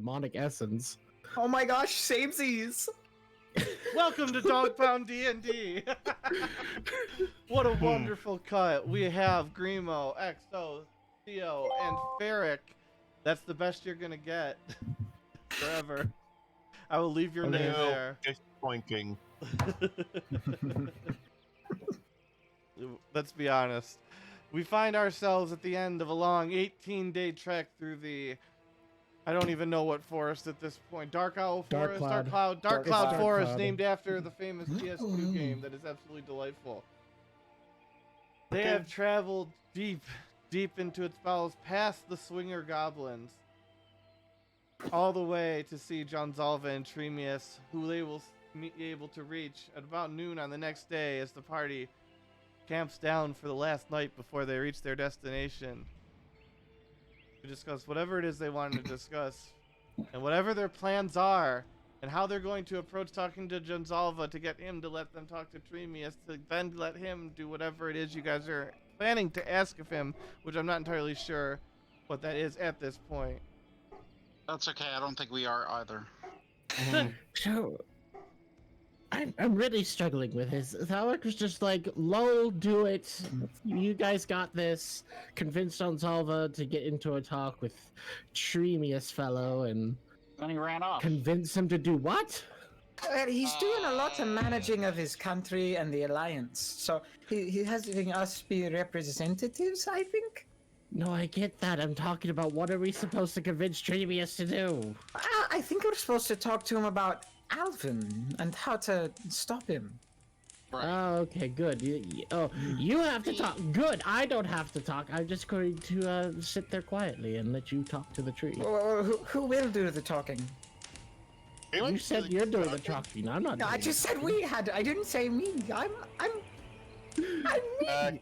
demonic essence. Oh my gosh, samesies! Welcome to Dogpound D&D. What a wonderful cut. We have Grimo, Exo, Theo, and Ferric. That's the best you're gonna get forever. I will leave your name there. Disappointing. Let's be honest. We find ourselves at the end of a long 18-day trek through the... I don't even know what forest at this point. Dark Owl Forest? Dark Cloud Forest, named after the famous PS2 game that is absolutely delightful. They have traveled deep into its bowels, past the Swinger Goblins, all the way to see John Zalva and Tremius, who they will be able to reach at about noon on the next day as the party camps down for the last night before they reach their destination to discuss whatever it is they wanted to discuss and whatever their plans are and how they're going to approach talking to Jonzalva to get him to let them talk to Tremius to then let him do whatever it is you guys are planning to ask of him, which I'm not entirely sure what that is at this point. That's okay, I don't think we are either. So, I'm really struggling with this. Thalic was just like, lol, do it. You guys got this. Convinced Onsalva to get into a talk with Tremius fellow and Then he ran off. convince him to do what? He's doing a lot of managing of his country and the Alliance, so he has us be representatives, I think? No, I get that. I'm talking about what are we supposed to convince Tremius to do? I think we're supposed to talk to him about Alvin and how to stop him. Right. Oh, okay, good. You have to talk. Good. I don't have to talk. I'm just going to sit there quietly and let you talk to the tree. Who will do the talking? You said you're doing the talking. I'm not. No, I just said we had. I didn't say me. I'm me.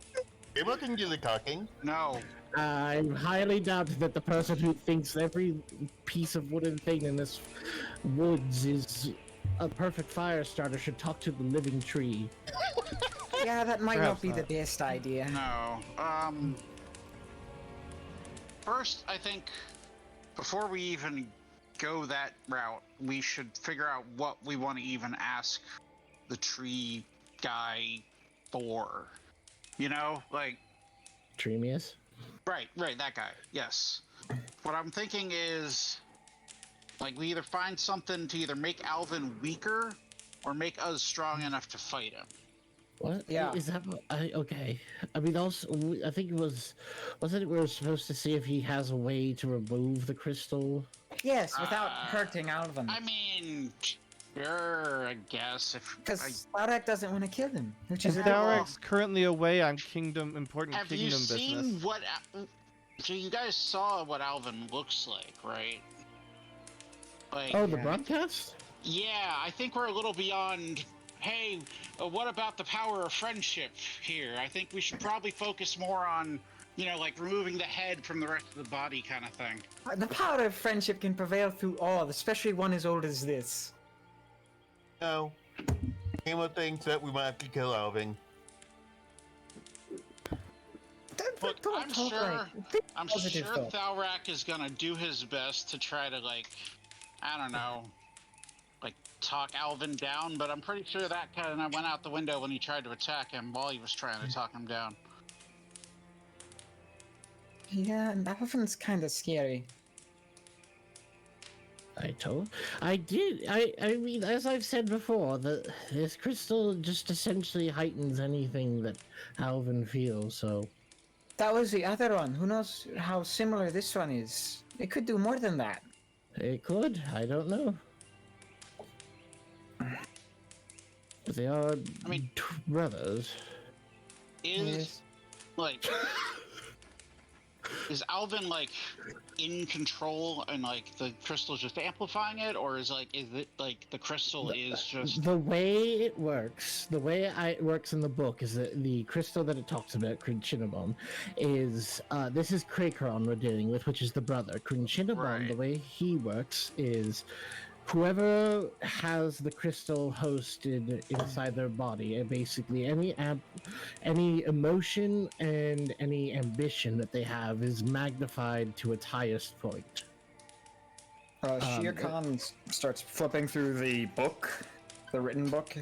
Able can do the talking. No. I highly doubt that the person who thinks every piece of wooden thing in this woods is a perfect fire starter should talk to the living tree. Yeah, that might Perhaps not be not. the best idea. No. First, I think before we even go that route, we should figure out what we want to even ask the tree guy for. You know, like... Tremius? Right, that guy. Yes. What I'm thinking is, like, we either find something to either make Alvin weaker or make us strong enough to fight him. What? Yeah. Is that okay? I mean, also, I think it wasn't it we were supposed to see if he has a way to remove the crystal? Yes, without hurting Alvin. I mean, sure, I guess. Because Thalrak doesn't want to kill him, which is Thalrak's currently away on important Have kingdom you business. seen what... So you guys saw what Alvin looks like, right? Like, Oh, the broadcast? yeah, I think we're a little beyond... Hey, what about the power of friendship here? I think we should probably focus more on, you know, like removing the head from the rest of the body kind of thing. The power of friendship can prevail through all, especially one as old as this. No. Able thinks that we might have to kill Alvin. Look, Don't I'm talk sure, like- think I'm positive sure thought. Thalrak is gonna do his best to try to, like, I don't know, like, talk Alvin down, but I'm pretty sure that kind of went out the window when he tried to attack him while he was trying to talk him down. Yeah, and Alvin's kind of scary. I mean, as I've said before, this crystal just essentially heightens anything that Alvin feels, so... That was the other one. Who knows how similar this one is? It could do more than that. It could, I don't know. But they are I mean- brothers. Is, like, is Alvin, like, in control and, like, the crystal's just amplifying it, or is it, like, the crystal is just... The way it works in the book is that the crystal that it talks about, Crinchinnabon, is, this is Krakron we're dealing with, which is the brother. Crinchinnabon, Right. the way he works is whoever has the crystal hosted inside their body, and basically any emotion and any ambition that they have is magnified to its highest point. Shere Khan starts flipping through the book, the written book.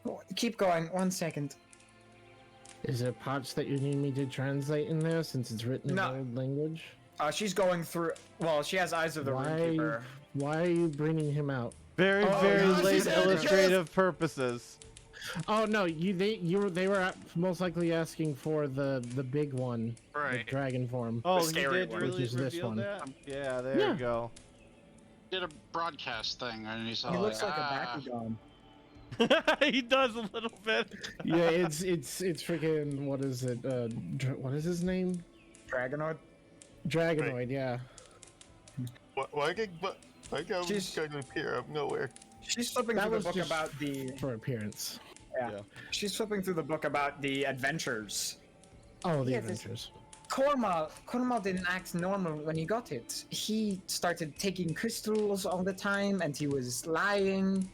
Oh, keep going, 1 second. Is there parts that you need me to translate in there since it's written No. in old language? She's going through. Well, she has Eyes of the Runekeeper. Why are you bringing him out? Very, Oh, very no, late she's there because- illustrative purposes. Oh no, they were most likely asking for the big one, Right. the dragon form. Oh, he scary did one. really Which is this reveal one. that? Yeah, there Yeah. you go. Did a broadcast thing, and he's all He looks like a "Ah." Bakugan. He does a little bit. Yeah, it's freaking what is it? What is his name? Dragonoid. Dragonoid. Yeah. Why did She's- going to appear out of nowhere? She's flipping That through the was book just about the. for appearance. Yeah. She's flipping through the book about the adventures. Oh, the Yeah, this- adventures. Korma didn't act normal when he got it. He started taking crystals all the time, and he was lying.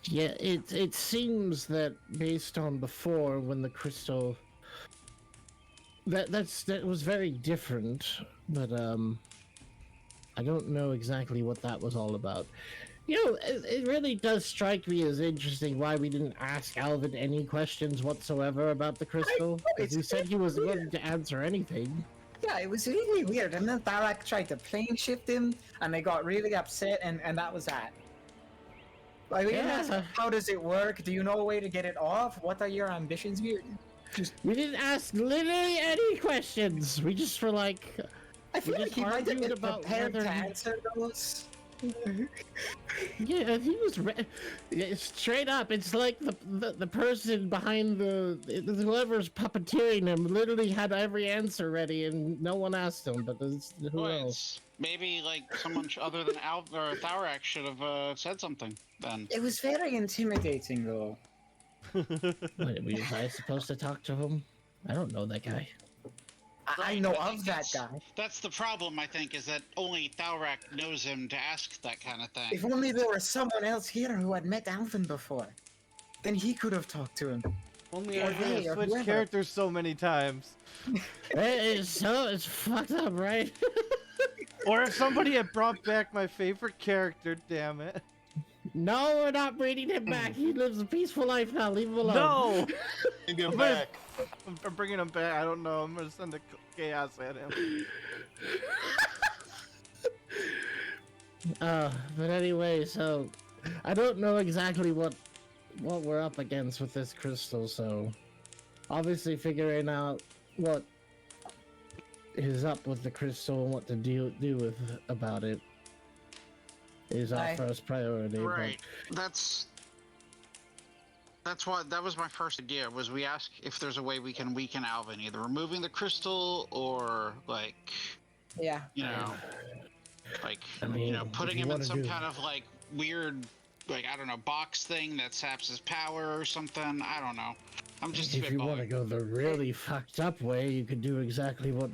Yeah, it seems that based on before when the crystal that was very different, but I don't know exactly what that was all about. You know, it really does strike me as interesting why we didn't ask Alvin any questions whatsoever about the crystal. Because he said he was willing to answer anything. Yeah, it was really weird. And then Tharak tried to plane shift him, and they got really upset, and that was that. Like, we didn't ask, Yeah. how does it work? Do you know a way to get it off? What are your ambitions here? We didn't ask literally any questions. We just were like, I feel We like just he might have argued been about prepared whether to he- answer those. yeah, he was yeah, straight up. It's like the person behind whoever's puppeteering him literally had every answer ready, and no one asked him. But who Well, else? it's- maybe like someone other than Al or Tharak should have said something then. It was very intimidating, though. Wait, was I supposed to talk to him? I don't know that guy. I Right, know I of think that that's- guy. That's the problem, I think, is that only Tharak knows him to ask that kind of thing. If only there was someone else here who had met Alvin before, then he could have talked to him. Only Or I they, or switched whoever. characters so many times. It's fucked up, right? Or if somebody had brought back my favorite character, damn it. No, we're not bringing him back. He lives a peaceful life now. Leave him alone. No! And get I'm back. I'm bringing him back. I don't know. I'm gonna send a chaos at him. But anyway, so I don't know exactly what we're up against with this crystal, so obviously figuring out what is up with the crystal and what to do with about it is our Right. first priority. but- Right. That's what that was my first idea. Was we ask if there's a way we can weaken Alvin, either removing the crystal or like Yeah. you know, like I mean, you know, if putting you him in wanna some do- kind of like weird, like I don't know, box thing that saps his power or something. I don't know. I'm just If you want to spitballing. go the really fucked up way, you could do exactly what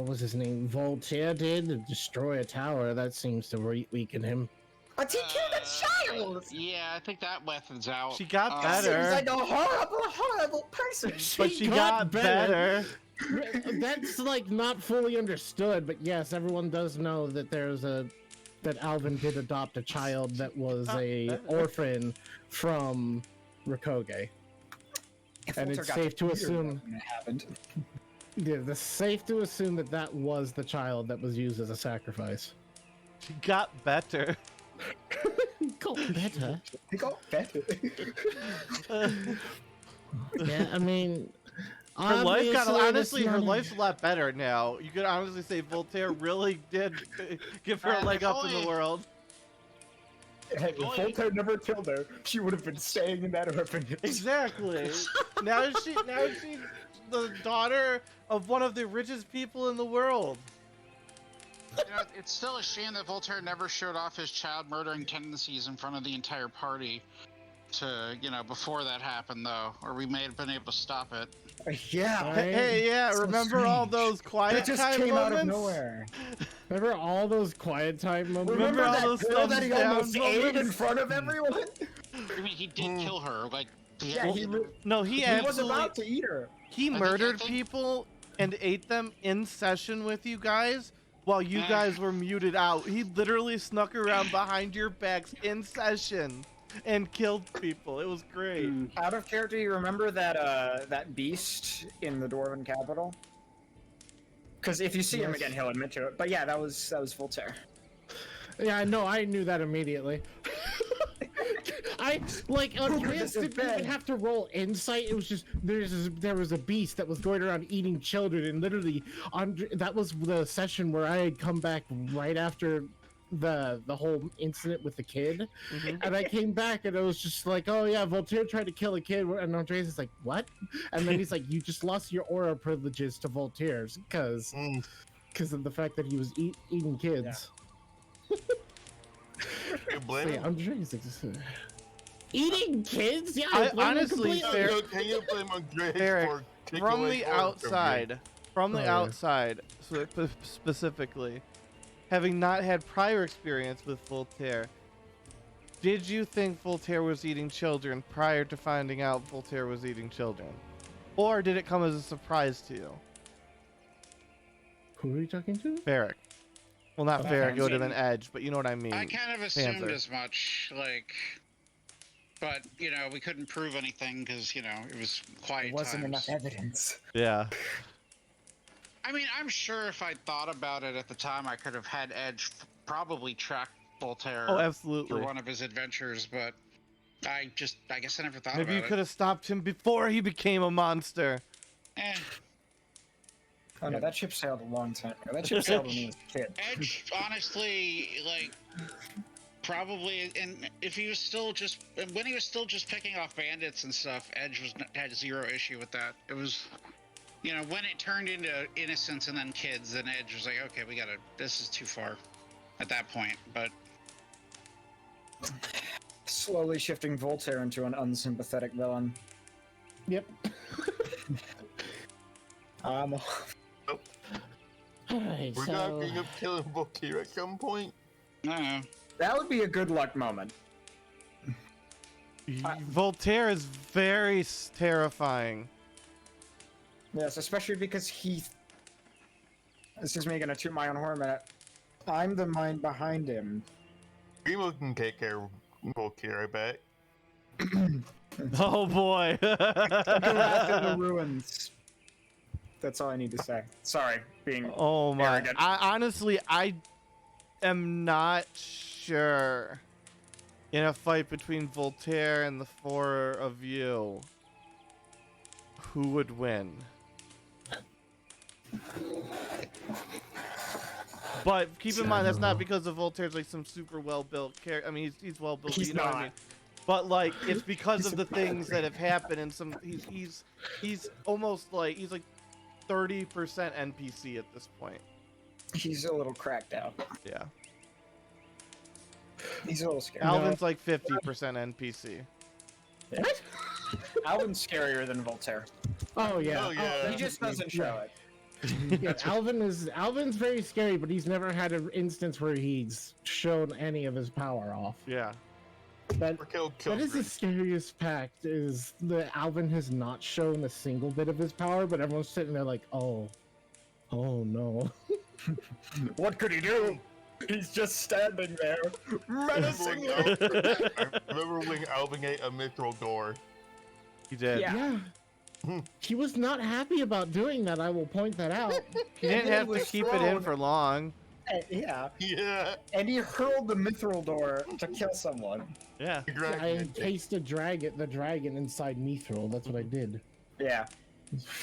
was his name? Voltaire did, destroy a tower. That seems to weaken him. But he killed a child! Yeah, I think that method's out. She got He better. seems like a horrible person. But she got better. That's like not fully understood, but yes, everyone does know that that Alvin did adopt a child that was a orphan from Rikoge. If And Walter it's got safe to Peter, assume- that wouldn't have happened. Yeah, it's safe to assume that that was the child that was used as a sacrifice. She got better. Got better. He got better. Yeah, I mean, Her life got obviously honestly, this her money- life's a lot better now. You could honestly say Voltaire really did give her a leg up in the world. Hey, if Voltaire never killed her, she would have been staying in that orphanage. Exactly. now she's the daughter of one of the richest people in the world. You know, it's still a shame that Voltaire never showed off his child murdering tendencies in front of the entire party. You know, before that happened, though, or we may have been able to stop it. Yeah. Right? Hey, yeah, So remember all strange. those quiet It just time came moments? out of nowhere. Remember all those quiet time moments? Remember all that those girl that he thumbs down almost ate in moments? front of everyone? I mean, he did kill her. Like, Yeah, he No, he was absolutely about to eat her. he I murdered think- people and ate them in session with you guys while you guys were muted out. He literally snuck around behind your backs in session and killed people. It was great. Out of character, you remember that that beast in the Dwarven capital? Because if you see him again, he'll admit to it. But yeah, that was Voltaire. Yeah, no, I knew that immediately. Andreas didn't even have to roll insight. It was just there was a beast that was going around eating children, and literally, that was the session where I had come back right after the whole incident with the kid, and I came back and it was just like, oh yeah, Voltaire tried to kill a kid, and Andreas is like, what? And then he's like, you just lost your aura privileges to Voltaire's because of the fact that he was eating kids. You blame him? Andreas eating kids? Yeah, I honestly, Can you blame Andreas Eric, for taking from away the Orange from you? outside, specifically, having not had prior experience with Voltaire, did you think Voltaire was eating children prior to finding out Voltaire was eating children? Or did it come as a surprise to you? Who are you talking to? Ferric. Well, not Ferric, it would have been Edge, but you know what I mean. I kind of assumed Panther. as much, like, but you know, we couldn't prove anything because you know it was quiet. There wasn't times. enough evidence. Yeah. I mean, I'm sure if I'd thought about it at the time, I could have had Edge probably track Voltaire Oh, absolutely. through one of his adventures, but I guess I never thought Maybe you about could it. have stopped him before he became a monster. Eh. Oh no, that ship sailed a long time ago. That ship sailed when he was a kid. Edge, honestly, like, probably, and if he was still just, when he was still just picking off bandits and stuff, Edge had zero issue with that. It was, you know, when it turned into innocents and then kids, then Edge was like, okay, this is too far at that point, but. Slowly shifting Voltaire into an unsympathetic villain. Yep. Alright, We're so not going to kill Voltaire at some point. No. That would be a good luck moment. Voltaire is very terrifying. Yes, especially because this is me gonna toot my own horn a minute. I'm the mind behind him. Grimo can take care of Voltaire, I bet. Oh boy. Go after the ruins. That's all I need to say. Sorry, being Oh my! arrogant. I am not sure. In a fight between Voltaire and the four of you, who would win? But keep in mind that's not because of Voltaire's like some super well-built character. I mean, he's well-built. He's you know what I not. mean? But like, it's because of the things that have happened, and he's almost like he's like 30% NPC at this point. He's a little cracked out. Yeah. He's a little scary. Alvin's like 50% NPC. what? Alvin's scarier than Voltaire. Oh yeah. Oh, yeah. He just doesn't show it. Yeah, Alvin's very scary, but he's never had an instance where he's shown any of his power off. Yeah. That Or kill that is the children. scariest fact, is that Alvin has not shown a single bit of his power, but everyone's sitting there like, oh no. What could he do? He's just standing there, menacingly. I remember when Alvin ate a mithril door. He did. Yeah. Yeah. He was not happy about doing that, I will point that out. He didn't And have he to was keep it in thrown. for long. Yeah. Yeah. And he hurled the mithril door to kill someone. Yeah. I encased the dragon inside Mithril, that's what I did. Yeah.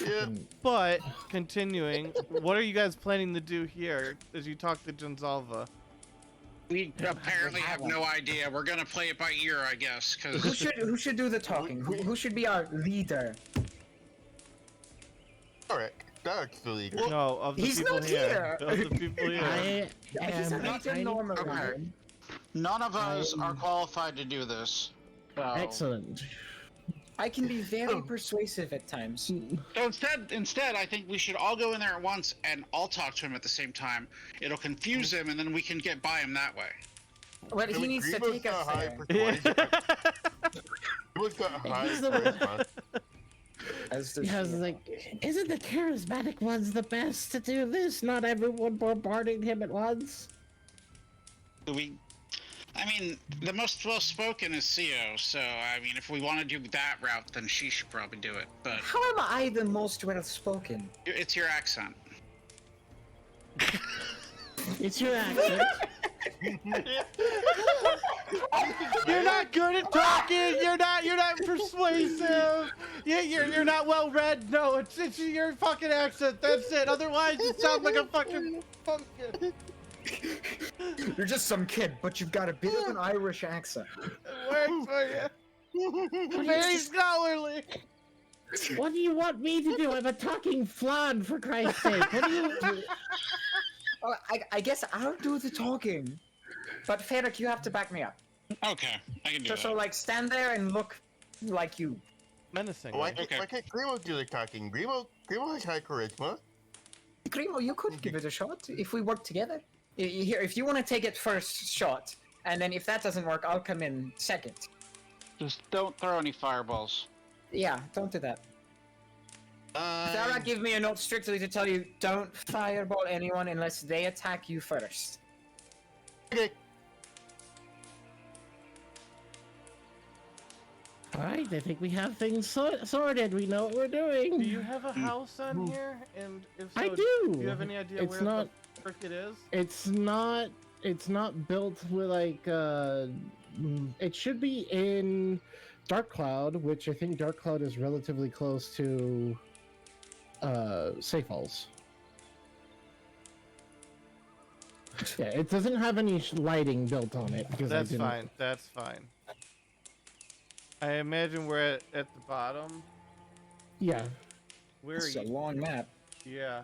Yeah. But continuing, what are you guys planning to do here as you talk to Gonzalva? We apparently have no idea. We're gonna play it by ear, I guess, Who because should do the talking? Who should be our leader? Alright, that's the leader. No, of the he's people not here. here. Of the people here. He's a leader normally. Okay. none of us are qualified to do this. So. Excellent. I can be very persuasive at times. So instead, I think we should all go in there at once and all talk to him at the same time. It'll confuse him, and then we can get by him that way. But he needs to Grimo's take us got high there. persuasion. Grimo's got high He's the- charisma. As does Yeah, I was she. like, isn't the charismatic ones the best to do this? Not everyone bombarding him at once. I mean, the most well-spoken is Theo, so, I mean, if we want to do that route, then she should probably do it, but How am I the most well-spoken? it's your accent. It's your accent. You're not good at talking. You're not persuasive. You're not well read. No, it's your fucking accent. That's it. Otherwise, you sound like a fucking pumpkin. You're just some kid, but you've got a bit of an Irish accent. It works for you. Very scholarly. What do you want me to do? I'm a talking flan, for Christ's sake. What do you... Oh, I guess I'll do the talking. But Ferric, you have to back me up. Okay, I can do So, that. so like, stand there and look like you. Menacing. Why Okay. can't Grimo do the talking? Grimo has high charisma. Grimo, you could give it a shot if we work together. Here, if you want to take it first shot, and then if that doesn't work, I'll come in second. Just don't throw any fireballs. Yeah, don't do that. Sarah, give me a note strictly to tell you don't fireball anyone unless they attack you first. Okay. Alright, I think we have things sorted. We know what we're doing. Do you have a house on here? And if so, I do. Do you have any idea It's where not. the frick it is? It's not built with like. It should be in Dark Cloud, which I think Dark Cloud is relatively close to. Safe Falls. Yeah, it doesn't have any lighting built on it because That's fine. That's fine. I imagine we're at the bottom. Yeah, Where are It's a you? long map. Yeah.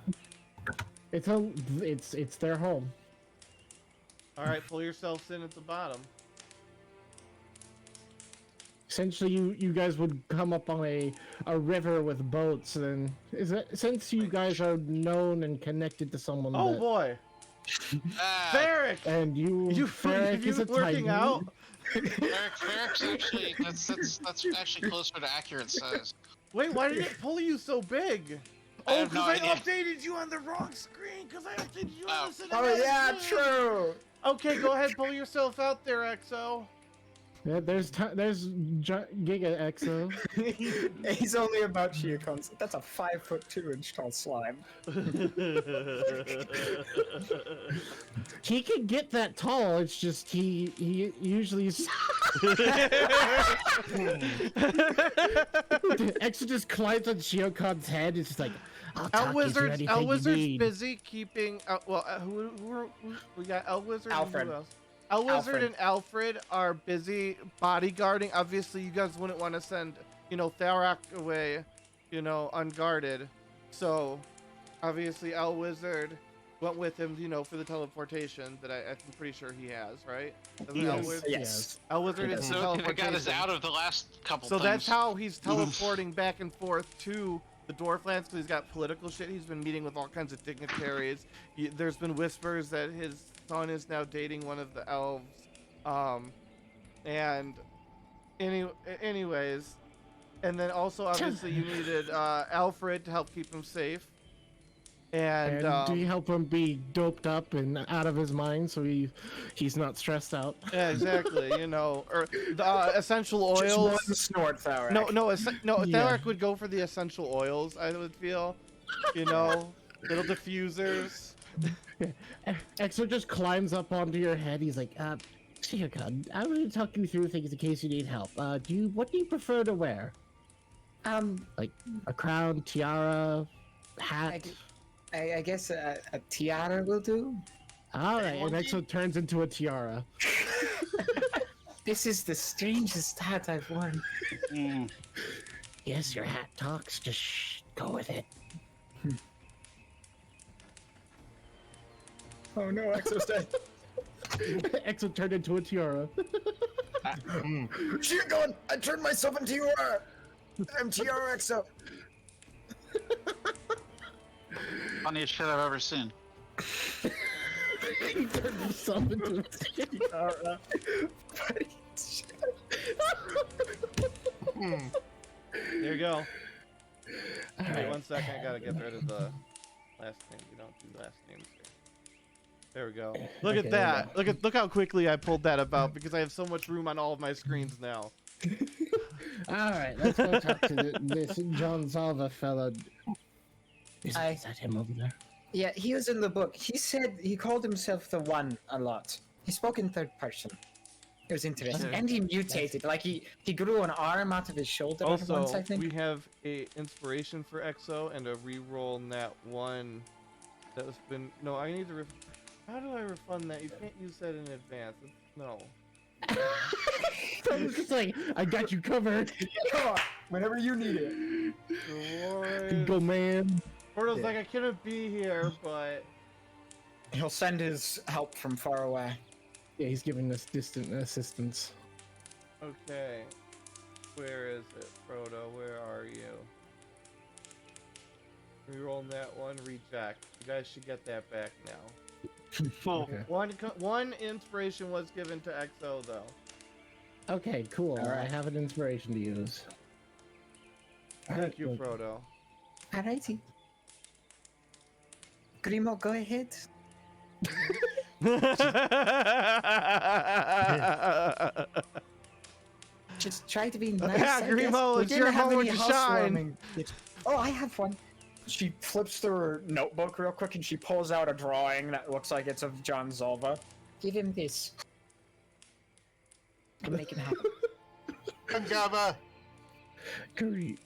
it's their home. All right, pull yourselves in at the bottom. Essentially, you guys would come up on a river with boats, and since you guys are known and connected to someone, Oh that, boy, Ah, Ferric! and Have Ferric you is a working titan. out? Ferric's actually that's actually closer to accurate size. Wait, why did it pull you so big? I Oh, have because no I idea. updated you on the wrong screen. Because I updated you on the cinematic. Oh yeah, screen. true. Okay, go ahead, pull yourself out there, EXO. Yeah, there's Giga Exo. He's only about sheer concept. That's a 5'2" tall slime. He can get that tall. It's just he usually Exo just climbs on Shiokan's head. It's just like, I'll talk you through anything you Wizard's need. busy keeping. Who we got? El Wizard. Alfred. And who else? El Wizard Alfred. and Alfred are busy bodyguarding. Obviously, you guys wouldn't want to send, Tharak away, unguarded. So, obviously, El Wizard went with him, for the teleportation that I'm pretty sure he has, right? Doesn't El Yes. Wizard? Yes. El Wizard is So it teleportation. got us out of the last couple So things. that's how he's teleporting back and forth to the Dwarflands, because he's got political shit. He's been meeting with all kinds of dignitaries. There's been whispers that his son is now dating one of the elves. Anyways, and then also obviously you needed Alfred to help keep him safe. And do you help him be doped up and out of his mind so he's not stressed out? yeah, exactly. Or the essential Just one oils. snort, Tharak. No, Yeah. Theric would go for the essential oils, I would feel. Little diffusers. Exo just climbs up onto your head. He's like, Shiokan, I'm going to talk you through things in case you need help. What do you prefer to wear? Like a crown, tiara, hat? I guess a tiara will do. All right, and Exo turns into a tiara. This is the strangest hat I've worn. Mm. Yes, your hat talks. Just go with it. Oh no, Exo's dead. Exo turned into a tiara. Shiokan, I turned myself into tiara. I'm tiara Exo. Funniest shit I've ever seen. He turned himself into a tiara. There you go. All Wait right. 1 second. I gotta get rid of the last name. We don't do last names here. There we go. Look Okay, at there we that. Look how quickly I pulled that up out because I have so much room on all of my screens now. All right, let's go talk to this John Salva fella. Is I- that him over there? Yeah, he was in the book. He said he called himself the One a lot. He spoke in third person. It was interesting, Okay. and he mutated. Like he grew an arm out of his shoulder at once, I Also, think. we have a inspiration for Exo and a reroll nat 1 that has been. No, I need to. How do I refund that? You can't use that in advance. No. I was just like, I got you covered. Come on, whenever you need it. Reward. Go, man. Portal's like, I couldn't be here, but. He'll send his help from far away. Yeah, he's giving us distant assistance. Okay. Where is it, Frodo? Where are you? Reroll that 1, reject. You guys should get that back now. Okay. One inspiration was given to Exo, though. Okay, cool. All right. I have an inspiration to use. Thank you, Look, Frodo. Alrighty. Grimo, go ahead. Just try to be nice. Yeah, I guess. Grimo, We it's didn't your have moment any to shine. housewarming. Oh, I have one. She flips through her notebook real quick and she pulls out a drawing that looks like it's of John Zalva. Give him this. To make him happy. Java, Green.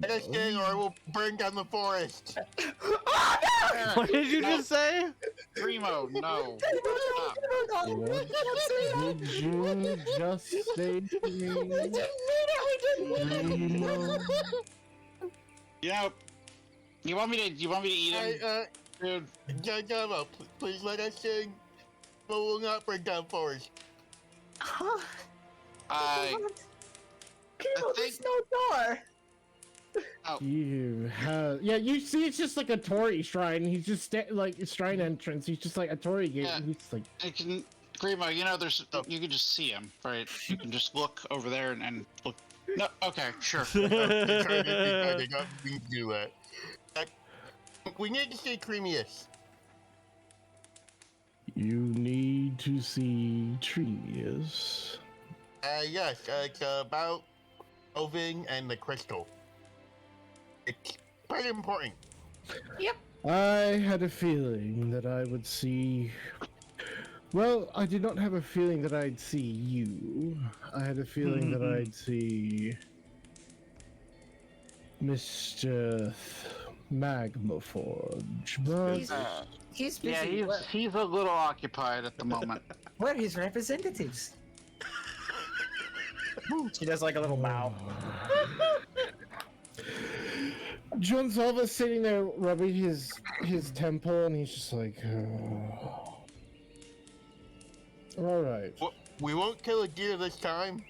let us in or I will burn down the forest. What did you just say? Primo, no. What did you just say to me? Green. You know, you want me to eat him, dude? Java, please let us in. But we'll not burn down forest. I There's no door. You have, yeah. You see, it's just like a Torii shrine. He's just like shrine entrance. He's just like a Torii gate. Yeah. And he's like, I can, Grimo, you know, you can just see him, right? You can just look over there and look. No, okay, sure. They got me to do that. We need to see Creamius. you need to see trees. Yes, it's about Oving and the crystal. It's pretty important. I had a feeling that I would see. Well, I did not have a feeling that I'd see you. I had a feeling that I'd see Mr. Magmaforge, but He's busy. Yeah, he's a little occupied at the moment. Where are his representatives? She does like a little bow. John Salva's sitting there rubbing his temple, and he's just like, oh. All right. We won't kill a deer this time.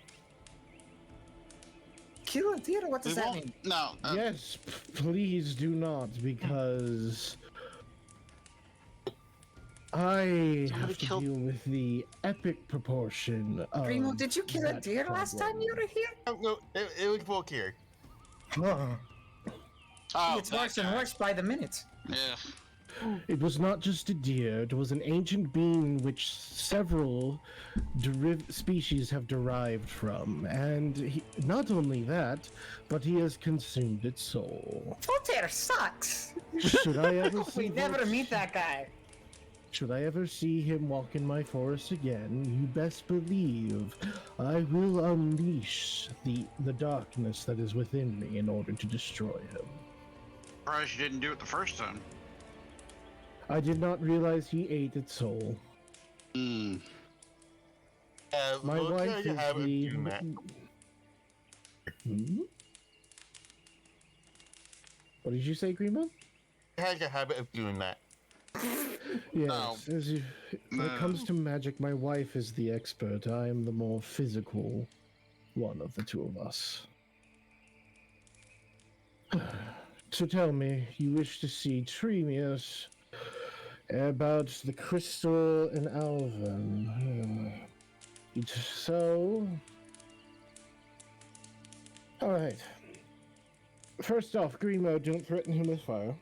Kill a deer? What does that mean? No. Yes, please do not, because I have to kill- deal with the epic proportion of. Primo, did you kill a that deer last time problem. you were here? No, it was Volkir. Oh, It's that worse and guy. worse by the minute. Yeah. It was not just a deer, it was an ancient being which several species have derived from. And not only that, but he has consumed its soul. Voltaire sucks. Should I ever see We never Voltaire- meet that guy. Should I ever see him walk in my forest again, you best believe I will unleash the darkness that is within me in order to destroy him. Surprised you didn't do it the first time. I did not realize he ate its soul. Hmm. My Volkir wife has a is habit of the... doing that. Hmm? What did you say, Grima? He has a habit of doing that. Yes, when it comes to magic, my wife is the expert. I am the more physical one of the two of us. So tell me, you wish to see Tremius about the crystal in Alvin. So... Alright. First off, Grimo, don't threaten him with fire,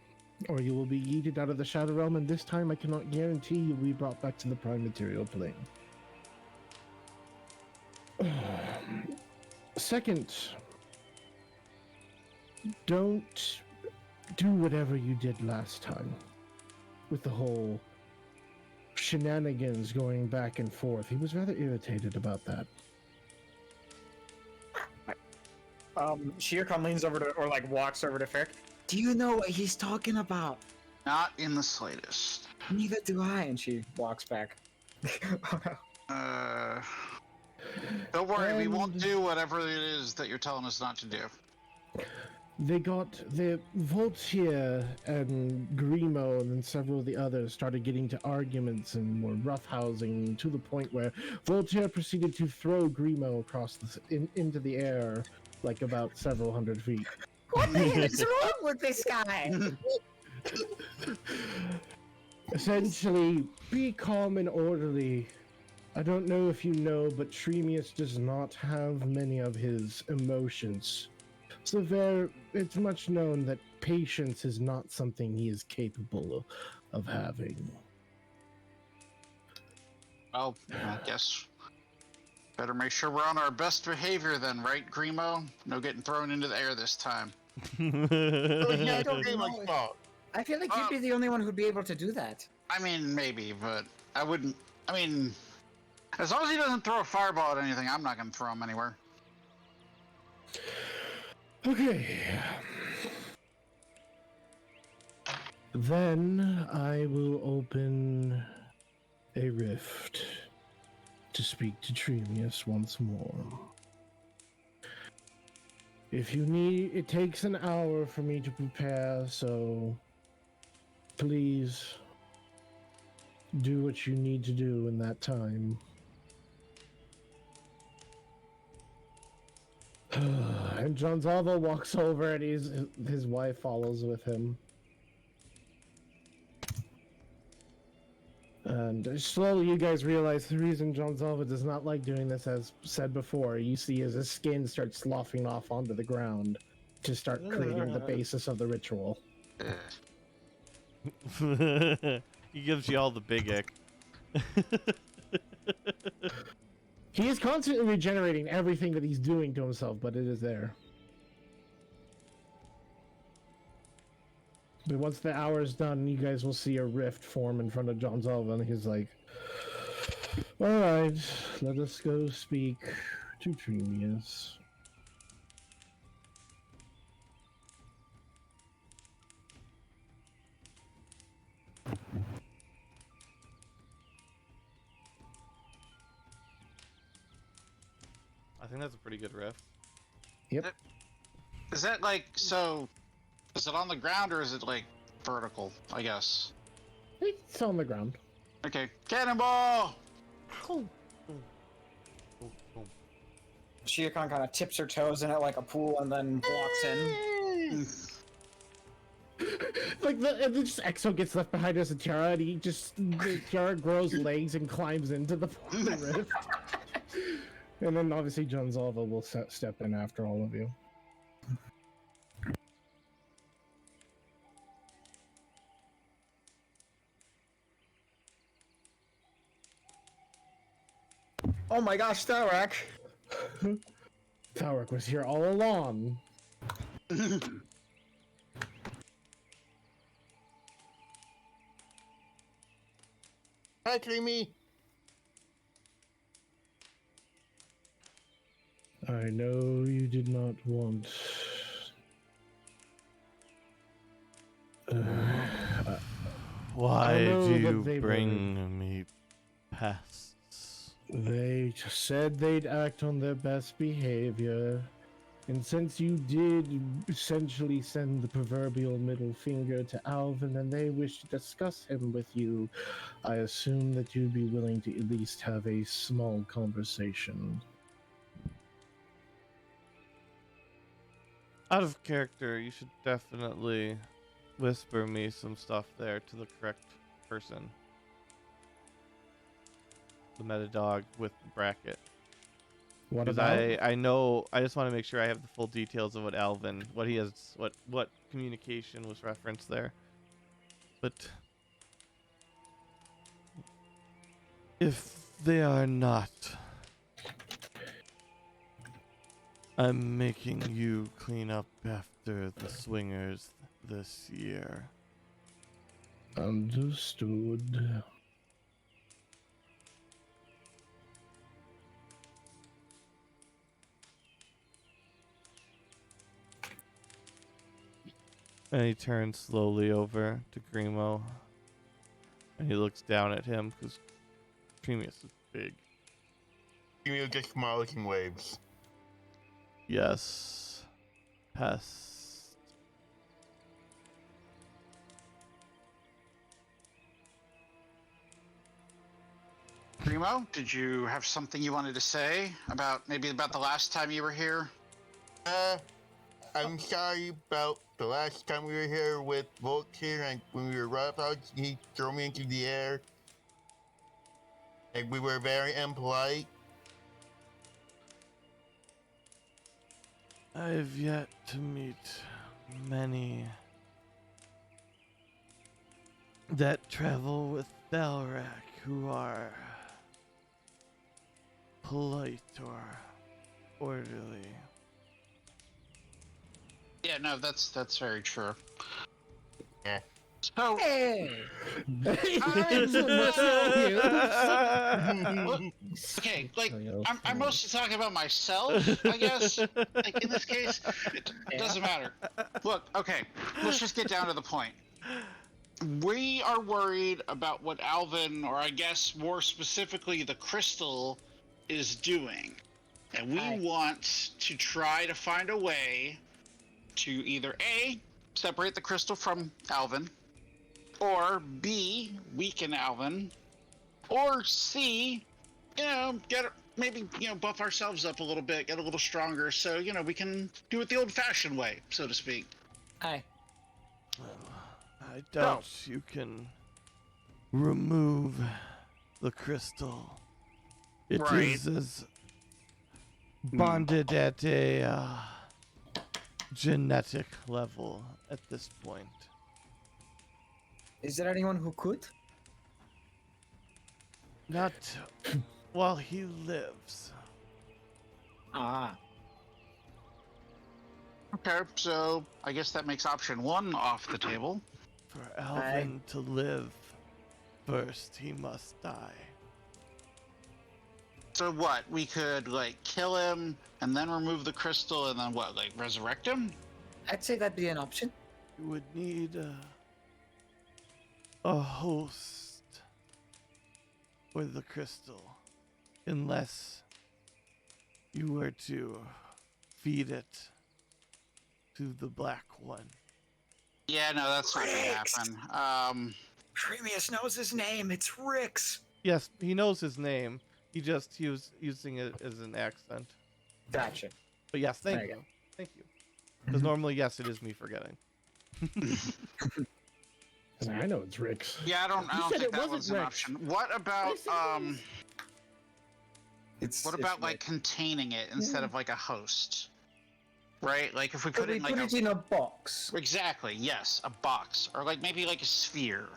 or you will be yeeted out of the Shadow Realm, and this time I cannot guarantee you'll be brought back to the Prime Material Plane. Second, don't do whatever you did last time with the whole shenanigans going back and forth. He was rather irritated about that. Shirkan leans over to, or like walks over to Ferric. Do you know what he's talking about? Not in the slightest. Neither do I. And she walks back. Don't worry, we won't And- do whatever it is that you're telling us not to do. They got the Voltaire and Grimo and then several of the others started getting to arguments and were roughhousing to the point where Voltaire proceeded to throw Grimo across into the air like about several hundred feet. What the hell is wrong with this guy? Essentially, be calm and orderly. I don't know if you know, but Tremius does not have many of his emotions. So it's much known that patience is not something he is capable of having. Well, I guess better make sure we're on our best behavior then, right, Grimo? No getting thrown into the air this time. Oh, yeah, don't get my No. fault. I feel like you'd be the only one who'd be able to do that. I mean, maybe, but I wouldn't. I mean, as long as he doesn't throw a fireball at anything, I'm not going to throw him anywhere. Okay. Then I will open a rift to speak to Tremius once more. If you need, it takes an hour for me to prepare, so please do what you need to do in that time. And Jonzalvo walks over and his wife follows with him. And slowly you guys realize the reason Jonzalvo does not like doing this, as said before, you see as his skin starts sloughing off onto the ground to start creating the basis of the ritual. He gives you all the big ick. He is constantly regenerating everything that he's doing to himself, but it is there. But once the hour is done, you guys will see a rift form in front of Jonzalvo, and he's like, "Alright, let us go speak to Tremius." I think that's a pretty good riff. Yep. Is that like, so, is it on the ground or is it like vertical, I guess? It's on the ground. Okay, cannonball! Shirkan kind of tips her toes in it like a pool and then walks in. Like and then just Exo gets left behind as a Tiara, and the Tiara grows legs and climbs into the rift. And then obviously Jonzalvo will step in after all of you. Oh my gosh, Tharak! Tharak was here all along. Hi, Creamy. I know you did not want. Why know do that you they bring me pests? They said they'd act on their best behavior. And since you did essentially send the proverbial middle finger to Alvin and they wish to discuss him with you, I assume that you'd be willing to at least have a small conversation. Out of character, you should definitely whisper me some stuff there to the correct person. The meta dog with the bracket. What Because about? I know, I just want to make sure I have the full details of what Alvin, what he has, what communication was referenced there. But if they are not, I'm making you clean up after the swingers this year. Understood. And he turns slowly over to Grimo. And he looks down at him because Tremius is big. You just smiles and waves. Yes. Pest. Primo, did you have something you wanted to say about maybe about the last time you were here? I'm sorry about the last time we were here with Vulture, and when we were right about, he threw me into the air. And we were very impolite. I've yet to meet many that travel with Thalrak who are polite or orderly. Yeah, no, that's very true. Yeah. So, Hey! okay, like Oh, I'm mostly talking about myself, I guess. Like in this case, it doesn't matter. Look, okay, let's just get down to the point. We are worried about what Alvin, or I guess more specifically the Crystal, is doing. And we Aye. want to try to find a way to either A, separate the Crystal from Alvin, or B, weaken Alvin, or C, maybe buff ourselves up a little bit, get a little stronger, so we can do it the old-fashioned way, so to speak. Aye. I doubt you can remove the crystal. It is Right. as bonded at a genetic level at this point. Is there anyone who could? Not while he lives. Ah. Okay, so I guess that makes option 1 off the table. For Alvin to live, first he must die. So what? We could kill him and then remove the crystal and then what? Resurrect him? I'd say that'd be an option. You would need a host for the crystal, unless you were to feed it to the Black One. Yeah, no, that's not gonna Rix! happen. Tremius knows his name. It's Rix. Yes, he knows his name. He was using it as an accent. Gotcha. But yes, thank There you you. Thank you. Because normally, yes, it is me forgetting. I know it's Rick's. Yeah, I don't You said think it that wasn't one's an Rex. option. What about It's containing it instead of a host? Right? Like if we Could put it we in put it in a box? Exactly, yes, a box. Or maybe a sphere.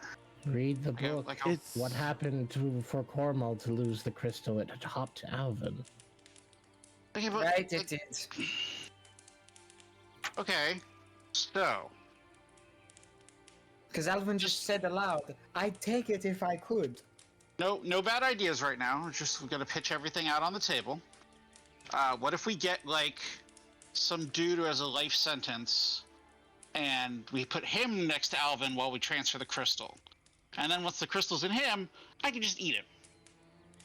Read the Like a- book. like a- It's What happened for Cormal to lose the crystal? It hopped Alvin. Okay, but, Right, it did. okay, so Because Alvin just said aloud, "I'd take it if I could." no bad ideas right now. We're gonna pitch everything out on the table. What if we get some dude who has a life sentence, and we put him next to Alvin while we transfer the crystal, and then once the crystal's in him, I can just eat him,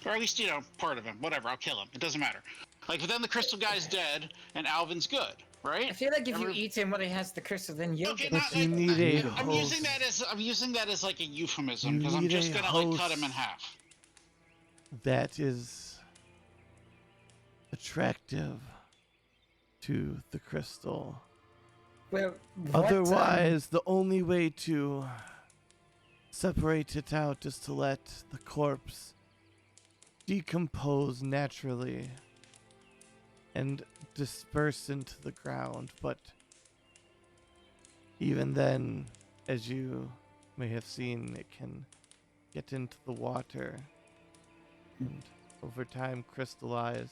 or at least part of him. Whatever, I'll kill him. It doesn't matter. But then the crystal guy's dead, and Alvin's good, right? I feel like if you Every- eat him when he has the crystal, then you'll Okay, get not you need a I'm host. using that as a euphemism You because I'm need just a gonna cut him in host. half. That is attractive to the crystal. Well, what, Otherwise, the only way to separate it out is to let the corpse decompose naturally and disperse into the ground. But even then, as you may have seen, it can get into the water and over time crystallize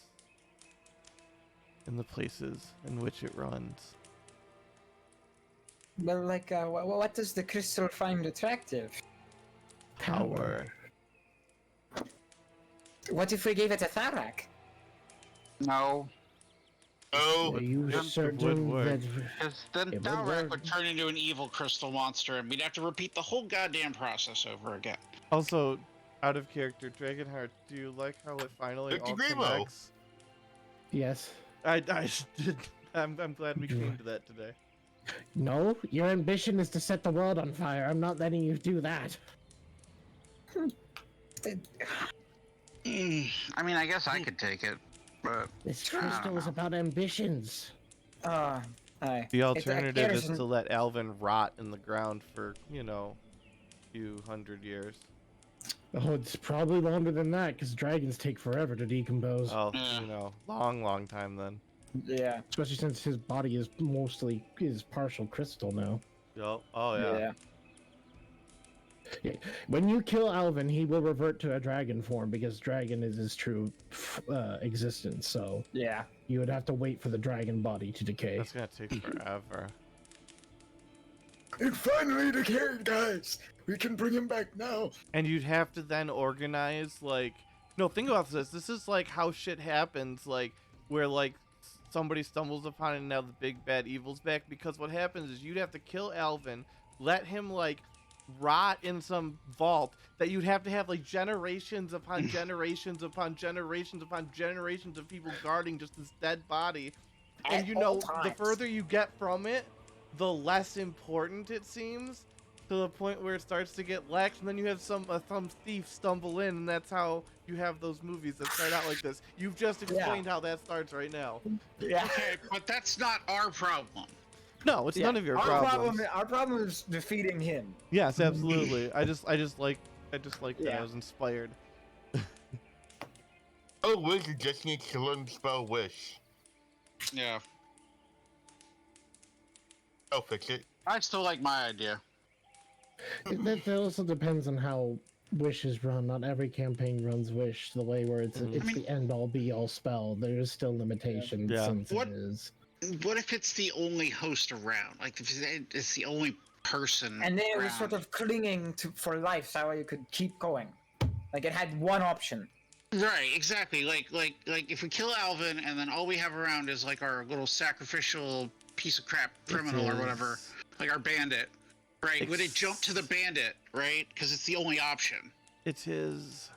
in the places in which it runs. Well, like, what does the crystal find attractive? Power. What if we gave it a Tharak? No, Oh, Are you Wood certain work. that because then It would Dalrak work. would turn into an evil crystal monster, and we'd have to repeat the whole goddamn process over again. Also, out of character, Dragonheart, do you like how it finally Look all at Grimo. connects? yes? I did. I'm glad we came to that today. No, your ambition is to set the world on fire. I'm not letting you do that. I mean, I guess I could take it, but This I don't crystal is know. about ambitions. Aye. The alternative is Garrison- to let Alvin rot in the ground for, a few hundred years. Oh, it's probably longer than that, because dragons take forever to decompose. Oh, Yeah. long time then. Yeah. Especially since his body is partial crystal now. Yup. Oh, yeah. When you kill Alvin, he will revert to a dragon form, because dragon is his true existence, so Yeah. you would have to wait for the dragon body to decay. That's gonna take forever. It finally decayed, guys. We can bring him back now. And you'd have to then organize, think about this. This is like how shit happens, where, somebody stumbles upon it and now the big bad evil's back. Because what happens is you'd have to kill Alvin, let him, rot in some vault that you'd have to have, generations upon generations upon generations upon generations of people guarding just this dead body. And, At all the times. further you get from it, the less important it seems, to the point where it starts to get lax, and then you have some thief stumble in, and that's how you have those movies that start out like this. You've just explained how that starts right now. Yeah. Okay, but that's not our problem. No, it's none of your our problems. Our problem is defeating him. Yes, absolutely. I just like that Yeah. I was inspired. oh, wizard just needs to learn to spell wish. Yeah, I'll fix it. I still like my idea. That also depends on how Wish is run. Not every campaign runs Wish the way where it's the end-all be-all spell. There is still limitations Yeah. since What- it is. What if it's the only host around? Like, if it's the only person And then it was around? sort of clinging to for life, so you could keep going. Like it had one option. Right, exactly. Like if we kill Alvin and then all we have around is our little sacrificial piece of crap criminal or whatever, like our bandit, right? Would it jump to the bandit, right? Because it's the only option. It is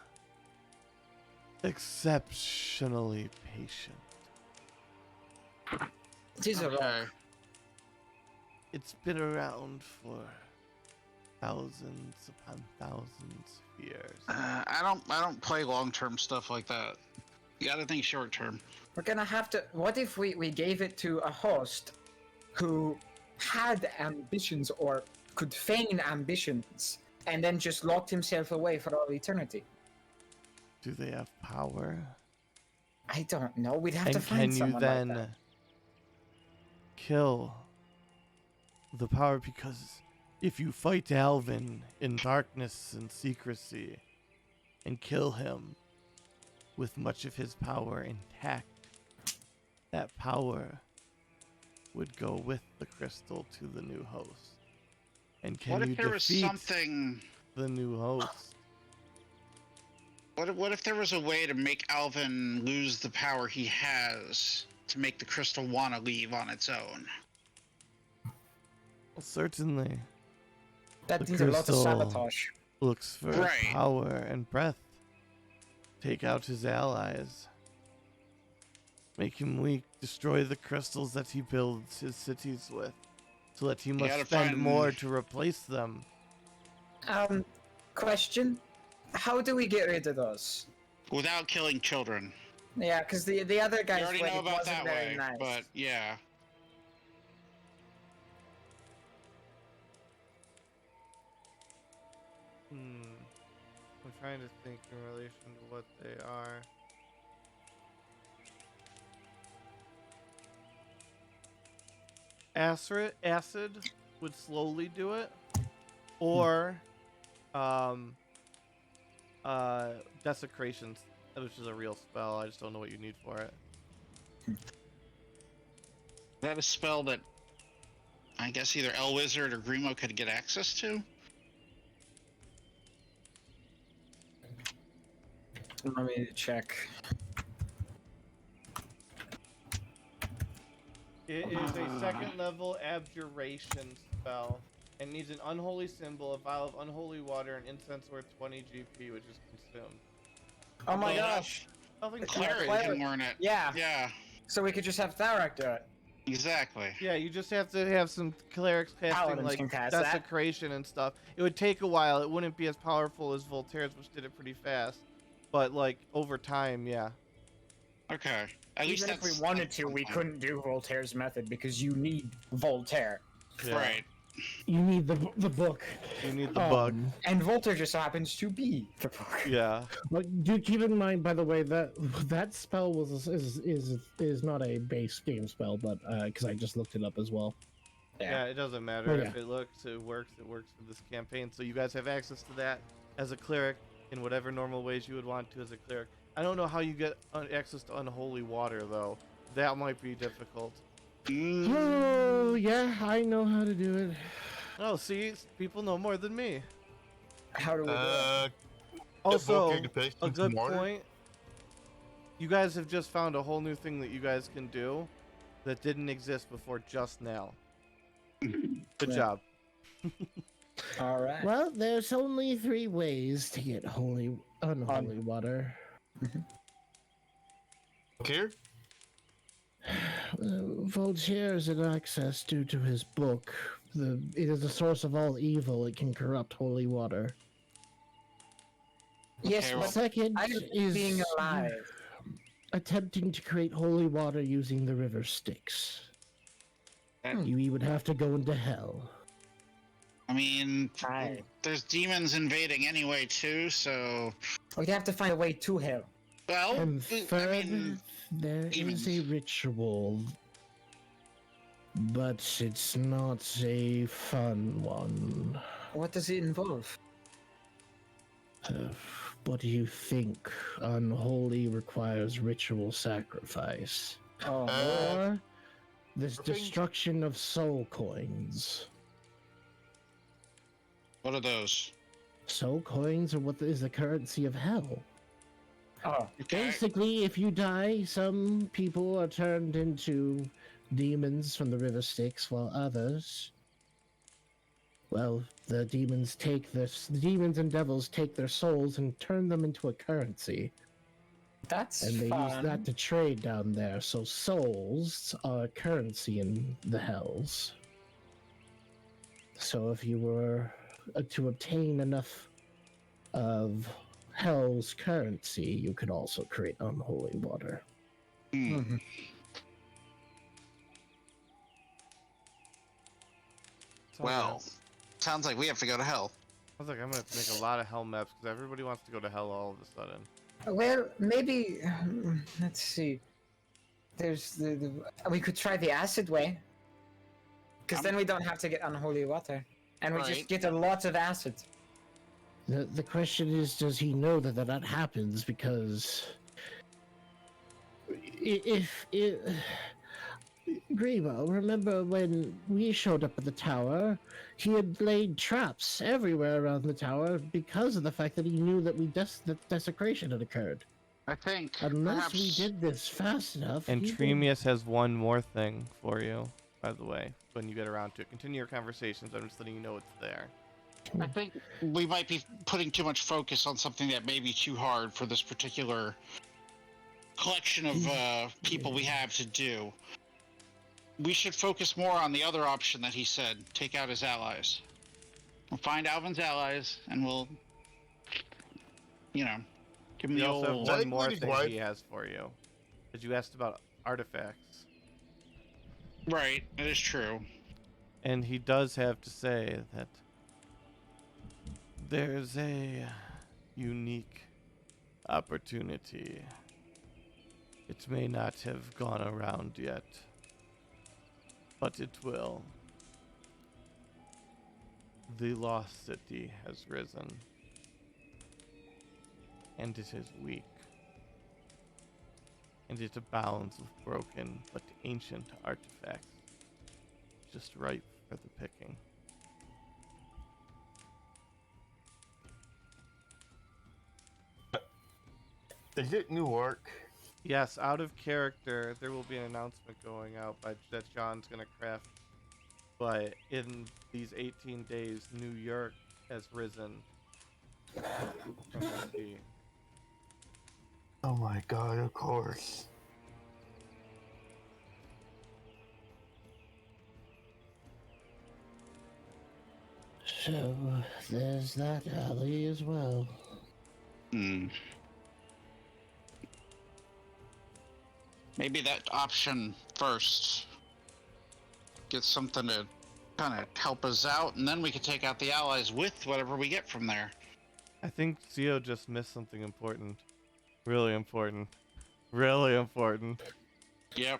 exceptionally patient. It is a rock. It's been around for thousands upon thousands of years. I don't play long-term stuff like that. You gotta think short-term. We're gonna have to. What if we gave it to a host who had ambitions or could feign ambitions and then just locked himself away for all eternity? Do they have power? I don't know. We'd have to And find can you someone then like that. kill the power? Because if you fight Alvin in darkness and secrecy and kill him with much of his power intact, that power would go with the crystal to the new host. And can What you if there was defeat something? the new host? What if there was a way to make Alvin lose the power he has to make the crystal want to leave on its own? Well, certainly That the needs a lot of crystal sabotage. looks for Right. power and breath. Take out his allies. Make him weak. Destroy the crystals that he builds his cities with, so that he must gotta spend find- more to replace them. Question: how do we get rid of those? Without killing children. Yeah, because the other We guys already when know it about wasn't that very way, nice. but yeah. I'm trying to think in relation to what they are. acid would slowly do it, or desecration, which is a real spell. I just don't know what you need for it. Is that a spell that I guess either El Wizard or Grimo could get access to? Let me check. It is a second level abjuration spell and needs an unholy symbol, a vial of unholy water, and incense worth 20 GP, which is consumed. Oh my Oh, gosh. Nothing Cleric Cleric. can learn it. Yeah. Yeah, So we could just have Tharak do it. exactly. Yeah, you just have to have some clerics casting Paladins like can cast that. desecration and stuff. It would take a while. It wouldn't be as powerful as Voltaire's, which did it pretty fast. But like over time, yeah. Okay. At least Even if we that's- wanted that's to, we something. couldn't do Voltaire's method because you need Voltaire. Yeah. Right. You need the book. You need the bug. And Voltaire just happens to be the book. Yeah. But do keep in mind, by the way, that that spell is not a base game spell, but because I just looked it up as well. Yeah, it doesn't matter Oh, if yeah. it looks. It works. It works for this campaign. So you guys have access to that as a cleric in whatever normal ways you would want to as a cleric. I don't know how you get access to unholy water though. That might be difficult. Mm, Oh yeah, I know how to do it. Oh, see, people know more than me. How do we do it? Also, Voltaire depicts a some good water? point. You guys have just found a whole new thing that you guys can do that didn't exist before just now. Good Yeah. job. All right. Well, there's only 3 ways to get unholy water. Here? Voltaire's an access due to his book. It is the source of all evil. It can corrupt holy water. Yes, Okay, but well- Second I just is being alive. attempting to create holy water using the river Styx. You would have to go into hell. I mean, Right. there's demons invading anyway too, so We'd have to find a way to hell. well. And I third, mean, there demons. is a ritual, but it's not a fun one. What does it involve? What do you think? Unholy requires ritual sacrifice. Oh, Or the I think- destruction of soul coins. what are those? Soul coins are what is the currency of hell. oh, Okay. Basically, if you die, some people are turned into demons from the river Styx, while others, well, the demons and devils take their souls and turn them into a currency, that's and they fun. use that to trade down there. So souls are a currency in the hells. So if you were to obtain enough of hell's currency, you could also create unholy water. Hmm. Mhm. Well, sounds like we have to go to hell. Sounds like I'm gonna have to make a lot of hell maps because everybody wants to go to hell all of a sudden. Well, maybe. Let's see. There's the we could try the acid way. Because then we don't have to get unholy water, and we Right. just get a lot of acid. The question is, does he know that happens? Because if Grimo, remember when we showed up at the tower, he had laid traps everywhere around the tower because of the fact that he knew that that desecration had occurred. I think Unless we perhaps did this fast enough. And he would- Tremius has one more thing for you, by the way, when you get around to it. Continue your conversations. I'm just letting you know it's there. I think we might be putting too much focus on something that may be too hard for this particular collection of people we have to do. We should focus more on the other option that he said, take out his allies. We'll find Alvin's allies, and we'll, give him We the also old... have one Like more his thing wife. he has for you. Because you asked about artifacts. Right, that is true. And he does have to say that there's a unique opportunity. It may not have gone around yet. but it will. The lost city has risen, and it is weak, and it abounds with broken but ancient artifacts, just ripe for the picking. Is it Newark? Yes, out of character, there will be an announcement going out that John's gonna craft. But in these 18 days, New York has risen from the sea. Oh my god, of course. So there's that alley as well. Hmm. Maybe that option first. Get something to kind of help us out, and then we could take out the allies with whatever we get from there. I think Zio just missed something important. Really important. Really important. Yep.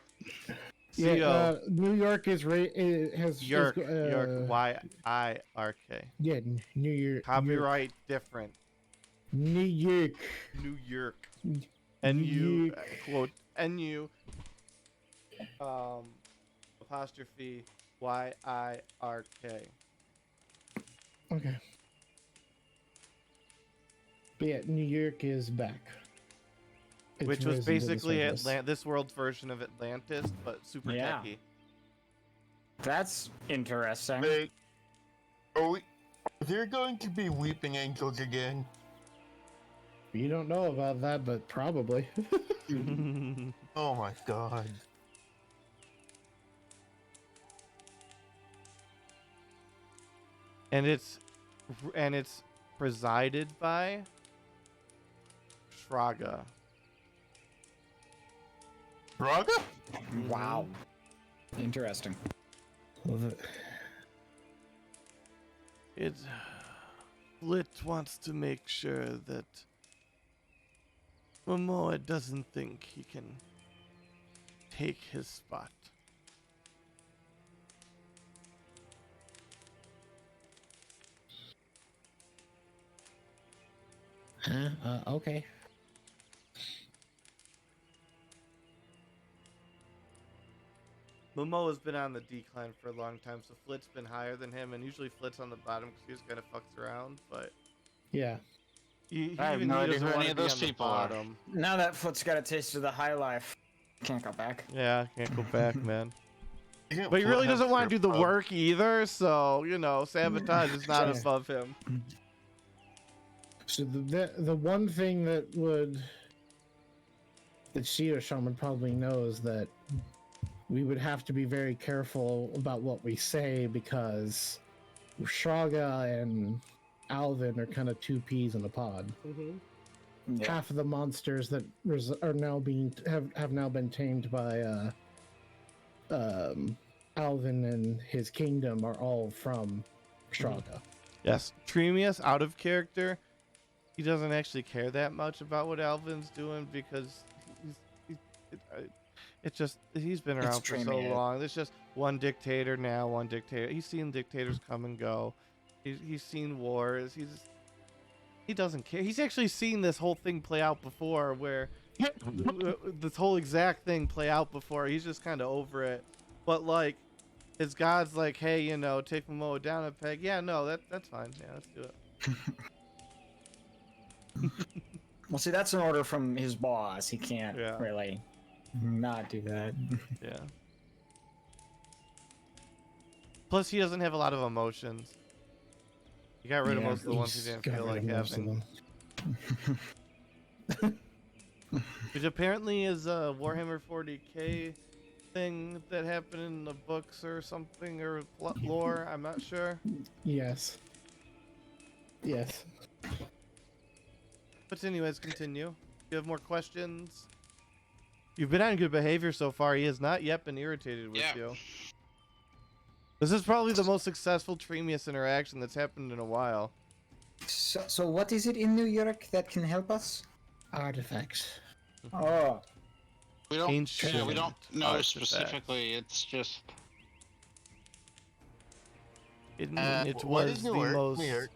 Zio. Yeah, New York is has York. is, York. Y-I-R-K. Yeah, New York. Copyright different. New York. New York. New N-U, York. quote, N-U, apostrophe Y-I-R-K. Okay. But yeah, New York is back. It's Which was risen to the basically surface. this world's version of Atlantis, but super Yeah. techy. That's interesting. Wait, are there going to be weeping angels again? You don't know about that, but probably. Oh my god. and it's presided by Shraga. Braga? Wow. Interesting. Lit wants to make sure that Momoa doesn't think he can take his spot. Okay. Momoa's been on the decline for a long time, so Flit's been higher than him, and usually Flit's on the bottom because he just kind of fucks around, but Yeah. he I have even no he idea doesn't who wanna any of be those on the people are. bottom. Now that Foot's got a taste of the high life, can't go back. Yeah, can't go back, man. Isn't But he really Flint doesn't want to have do the their work either, so, you know, sabotage is not Yeah. above him. So the one thing that Shio Shaman probably knows that we would have to be very careful about what we say because Shraga and Alvin are kind of two peas in a pod. Yeah. Half of the monsters that are now have now been tamed by Alvin and his kingdom are all from Shraga. Yes, Tremius, out of character, he doesn't actually care that much about what Alvin's doing because he's been around for so Tremius. long. There's just one dictator now, one dictator. He's seen dictators come and go. He's seen wars. He doesn't care. He's actually seen this whole thing play out before, where this whole exact thing play out before. He's just kind of over it. But like, his god's like, hey, you know, take Momoa down a peg. Yeah, no, that's fine. Yeah, let's do it. Well, see, that's an order from his boss. He can't Yeah. really not do that. Yeah. Plus, he doesn't have a lot of emotions. He got rid of Yeah, most of the ones he He's didn't got feel rid like of most of having. them. Which apparently is a Warhammer 40k thing that happened in the books or something, or lore. I'm not sure. Yes. Yes. But anyways, continue. If you have more questions, you've been on good behavior so far. He has not yet been irritated with Yeah. you. This is probably the most successful Tremius interaction that's happened in a while. So what is it in New York that can help us? Artifacts. Oh, We don't. Ancient Yeah, we don't know artifacts. specifically. It's just It what was is the Newark? most Newark.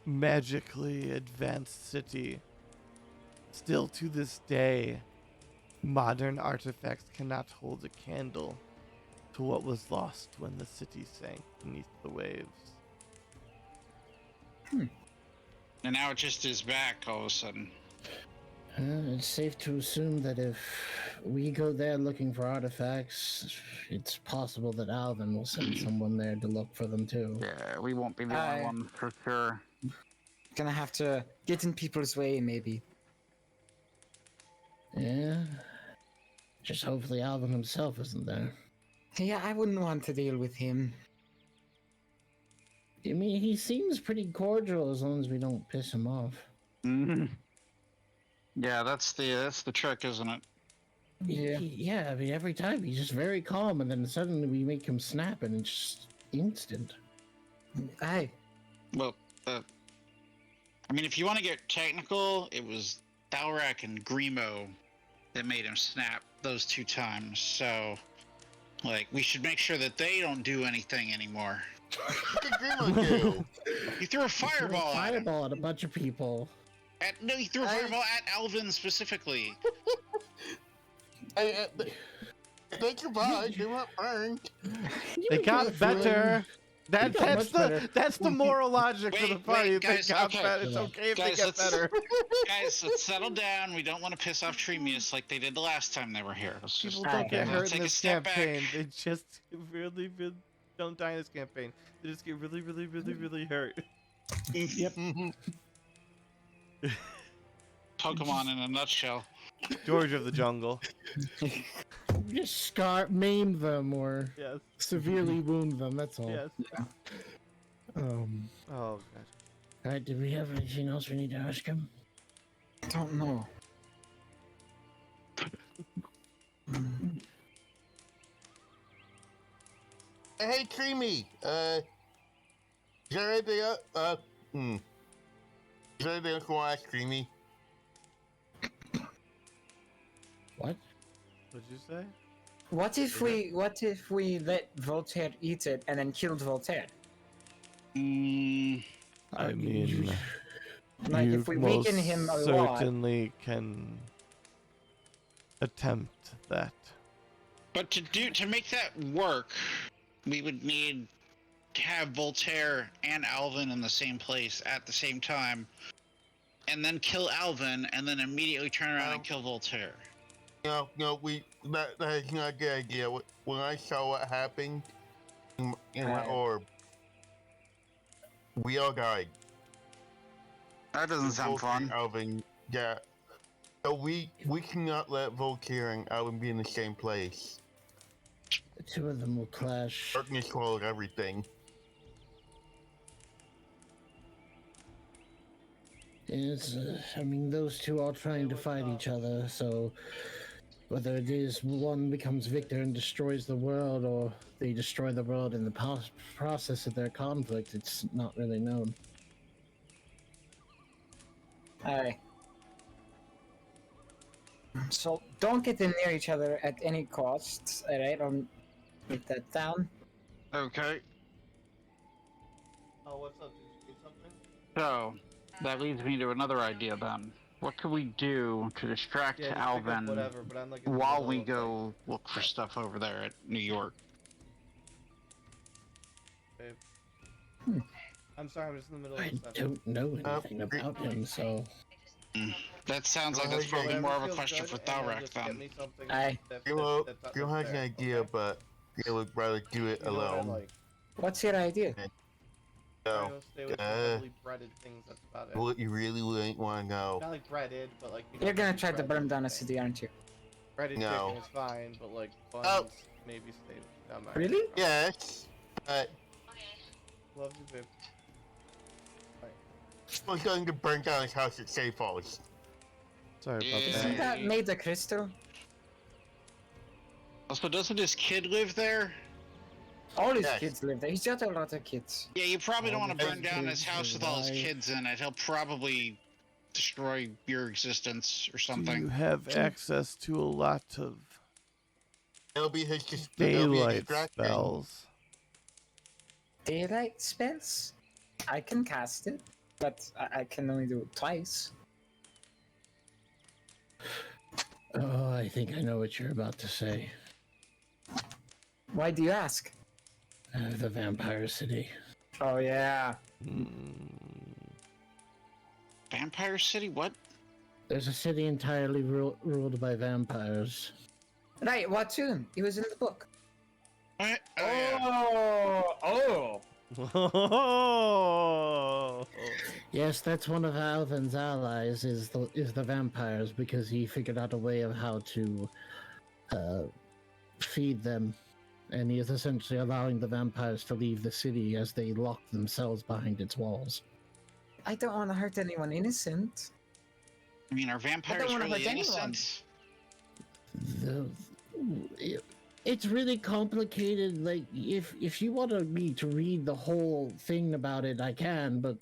magically advanced city. Still to this day, modern artifacts cannot hold a candle to what was lost when the city sank beneath the waves. And now it just is back all of a sudden. It's safe to assume that if we go there looking for artifacts, it's possible that Alvin will send someone there to look for them too. Yeah, we won't be the only one for sure. Gonna have to get in people's way, maybe. Yeah. Just hopefully Alvin himself isn't there. Yeah, I wouldn't want to deal with him. I mean, he seems pretty cordial as long as we don't piss him off. Mm-hmm. Yeah, that's the trick, isn't it? Yeah. Yeah, I mean, every time he's just very calm, and then suddenly we make him snap, and it's just instant. Aye. Well, I mean, if you want to get technical, it was Thalrak and Grimo that made him snap those 2 times. So, like, we should make sure that they don't do anything anymore. What did Grimo do? He threw a fireball at him. Fireball at a bunch of people. No, he threw a fireball at Alvin specifically. They survived. They weren't burned. They got better. That's the moral logic for the party. Wait, guys, they got okay. better. It's okay if Guys, they get better. Guys, let's settle down. We don't want to piss off Tremius like they did the last time they were here. Let's just People don't get hurt in take a this step back. campaign. They just really don't die in this campaign. They just get really hurt. Yep. Pokemon in a nutshell. George of the Jungle. Just maim them or Yes. severely wound them, that's all. Yes. Oh, God. Alright, do we have anything else we need to ask him? Don't know. Hey, Creamy. Is there anything else? Is there anything else you want to ask Creamy? What? What'd you say? What if we let Voltaire eat it and then killed Voltaire? I mean, Like, you if we most weaken him a lot. certainly can attempt that. But to make that work, we would need to have Voltaire and Alvin in the same place at the same time, and then kill Alvin, and then immediately turn around and kill Voltaire. No, that is not a good idea. When I saw what happened in my orb, we all died. That doesn't sound Voltaire fun. and Alvin, yeah. So we cannot let Voltaire and Alvin be in the same place. The two of them will clash. Darkness swallowed everything. It's, I mean, those two are trying to fight each other, so whether it is one becomes victor and destroys the world, or they destroy the world in the process of their conflict, it's not really known. Aye. So don't get them near each other at any cost, alright? I'll get that down. Okay. Oh, what's up? Did you do something? So that leads me to another idea then. What could we do to distract Yeah, just pick up Alvin whatever, but I'm, like, in the while middle we of, go look for stuff over there at New York? I'm sorry, I'm just in the middle of I stuff. don't know anything about him, so That sounds like Well, that's probably Whatever more of a feels question good, for and then Thalrak just get then. me something Aye. You have an idea, okay? but you would rather do it You know what I alone. like. What's your idea? Try So, to stay with the heavily breaded things, that's about it. what you really wouldn't want to know. Not like breaded, but like... you know, You're gonna try to breaded burn down a thing. city, aren't you? Breaded No. chicken is fine, but like buns, Oh. maybe stay down my... Really? Yes, but Love you, babe. we're going to burn down his house at Safe Falls. Sorry about Yeah. that. Isn't that made of crystal? Also, doesn't his kid live there? All his Yes. kids live there. He's got a lot of kids. Yeah, you probably don't All want to the burn down his kids house with all his survive. kids in it. He'll probably destroy your existence or Do you something. have access to a lot of It'll be his it'll be a daylight distraction. spells? daylight spells? I can cast it, but I can only do it twice. Oh, I think I know what you're about to say. Why do you ask? The Vampire City. Oh yeah. Vampire City? What? There's a city entirely ruled by vampires. Right, Watsoon. He was in the book. What? Oh, yeah. Oh. Oh. Yes, that's one of Alvin's allies. Is the vampires because he figured out a way of how to feed them, and he is essentially allowing the vampires to leave the city as they lock themselves behind its walls. I don't want to hurt anyone innocent. I mean, are vampires wanna really hurt anyone. innocent? It's really complicated. Like, if you wanted me to read the whole thing about it, I can, but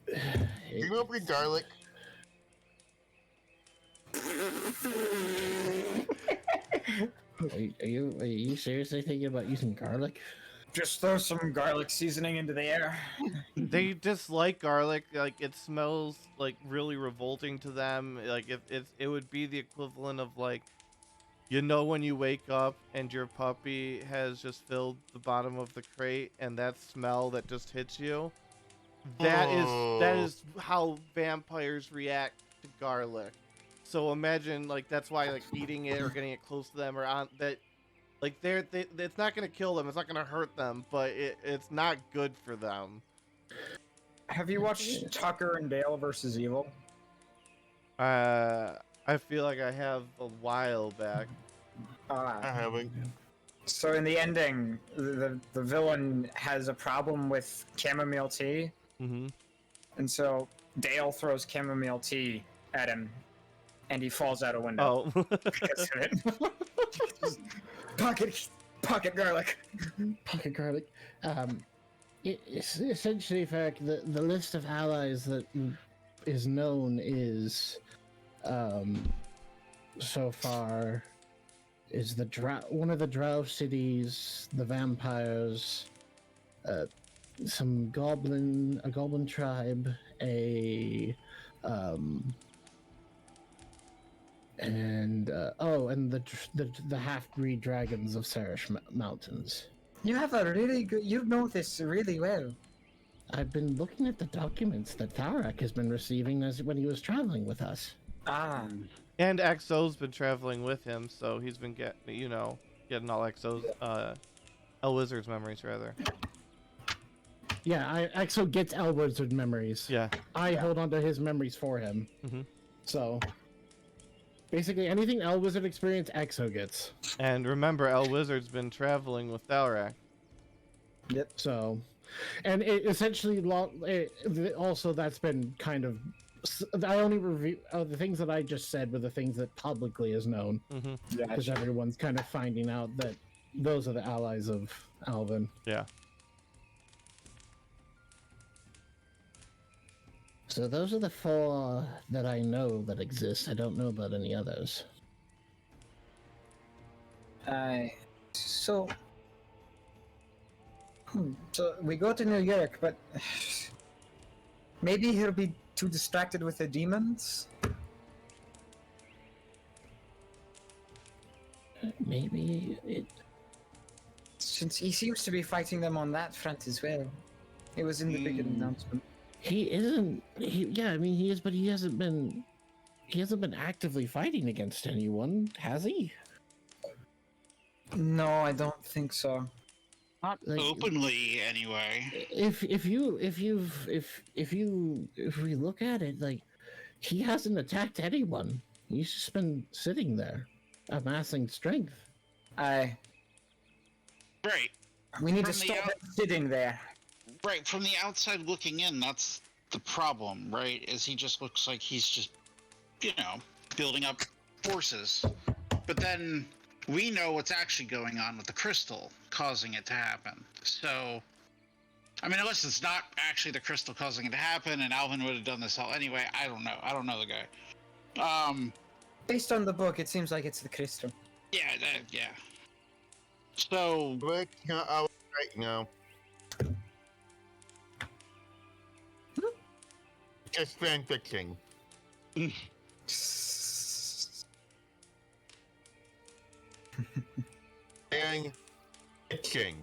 Do you know bring garlic? Are you seriously thinking about using garlic? Just throw some garlic seasoning into the air. They dislike garlic. Like, it smells like really revolting to them. Like, if it would be the equivalent of, like, you know, when you wake up and your puppy has just filled the bottom of the crate, and that smell that just hits you. That is how vampires react to garlic. So imagine, like, that's why, like, eating it or getting it close to them or on that, like, it's not gonna kill them. It's not gonna hurt them, but it's not good for them. Have you watched Tucker and Dale versus Evil? I feel like I have a while back. I haven't. So in the ending, the villain has a problem with chamomile tea, Mm-hmm. and so Dale throws chamomile tea at him, and he falls out a window Oh. because of it. Pocket garlic. Pocket garlic. It's essentially, in fact, the list of allies that is known is, so far, is one of the Drow cities, the vampires, a goblin tribe, and the half-breed dragons of Sarish Mountains. You have a really good. You know this really well. I've been looking at the documents that Tharak has been receiving when he was traveling with us. Ah, And XO's been traveling with him, so he's been getting all XO's, Wizard's memories, rather. Yeah, Exo gets Elwizard memories. Yeah. I hold on to his memories for him. Mm-hmm. So, basically, anything Elwizard experience, Exo gets. And remember, Wizard's been traveling with Thalrak. yep. So, and it essentially, also that's been kind of. I only review the things that I just said were the things that publicly is known, Mm-hmm. Yeah. because everyone's kind of finding out that those are the allies of Alvin. Yeah. So those are the 4 that I know that exist. I don't know about any others. So we go to New York, but maybe he'll be too distracted with the demons. Maybe it. Since he seems to be fighting them on that front as well. It was in the big announcement. He isn't. I mean, he is, but he hasn't been. He hasn't been actively fighting against anyone, has he? No, I don't think so. Not Like, openly, anyway. If we look at it, like, he hasn't attacked anyone. He's just been sitting there, amassing strength. Right. We need to From the stop him sitting there. Right, from the outside looking in, that's the problem, right? Is he just looks like he's just, building up forces. But then we know what's actually going on with the crystal causing it to happen. So, I mean, unless it's not actually the crystal causing it to happen, and Alvin would have done this all anyway. I don't know. I don't know the guy. Based on the book, it seems like it's the crystal. Yeah, yeah. So Let's not out right now. Just fan fiction. Fan fiction.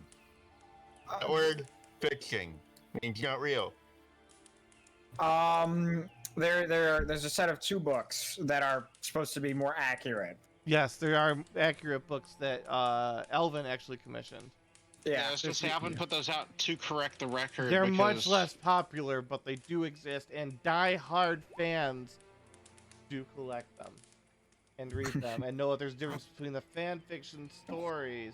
The word fiction means not real. There's a set of 2 books that are supposed to be more accurate. Yes, there are accurate books that Elvin actually commissioned. yeah, I was gonna say I haven't put those out to correct the record. They're much because- less popular, but they do exist, and die-hard fans do collect them and read them and know that there's a difference between the fan fiction stories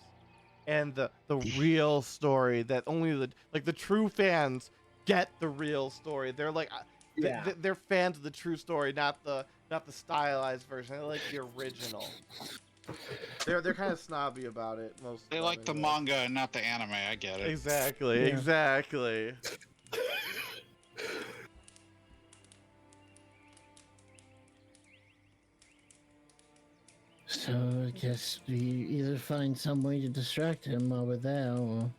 and the real story that only the true fans get the real story. They're like they're fans of the true story, not the stylized version. They like the original. They're kind of snobby about it. Most of They them, like the anyway. manga and not the anime. I get it. Exactly, Yeah. exactly. So I guess we either find some way to distract him while we're there, or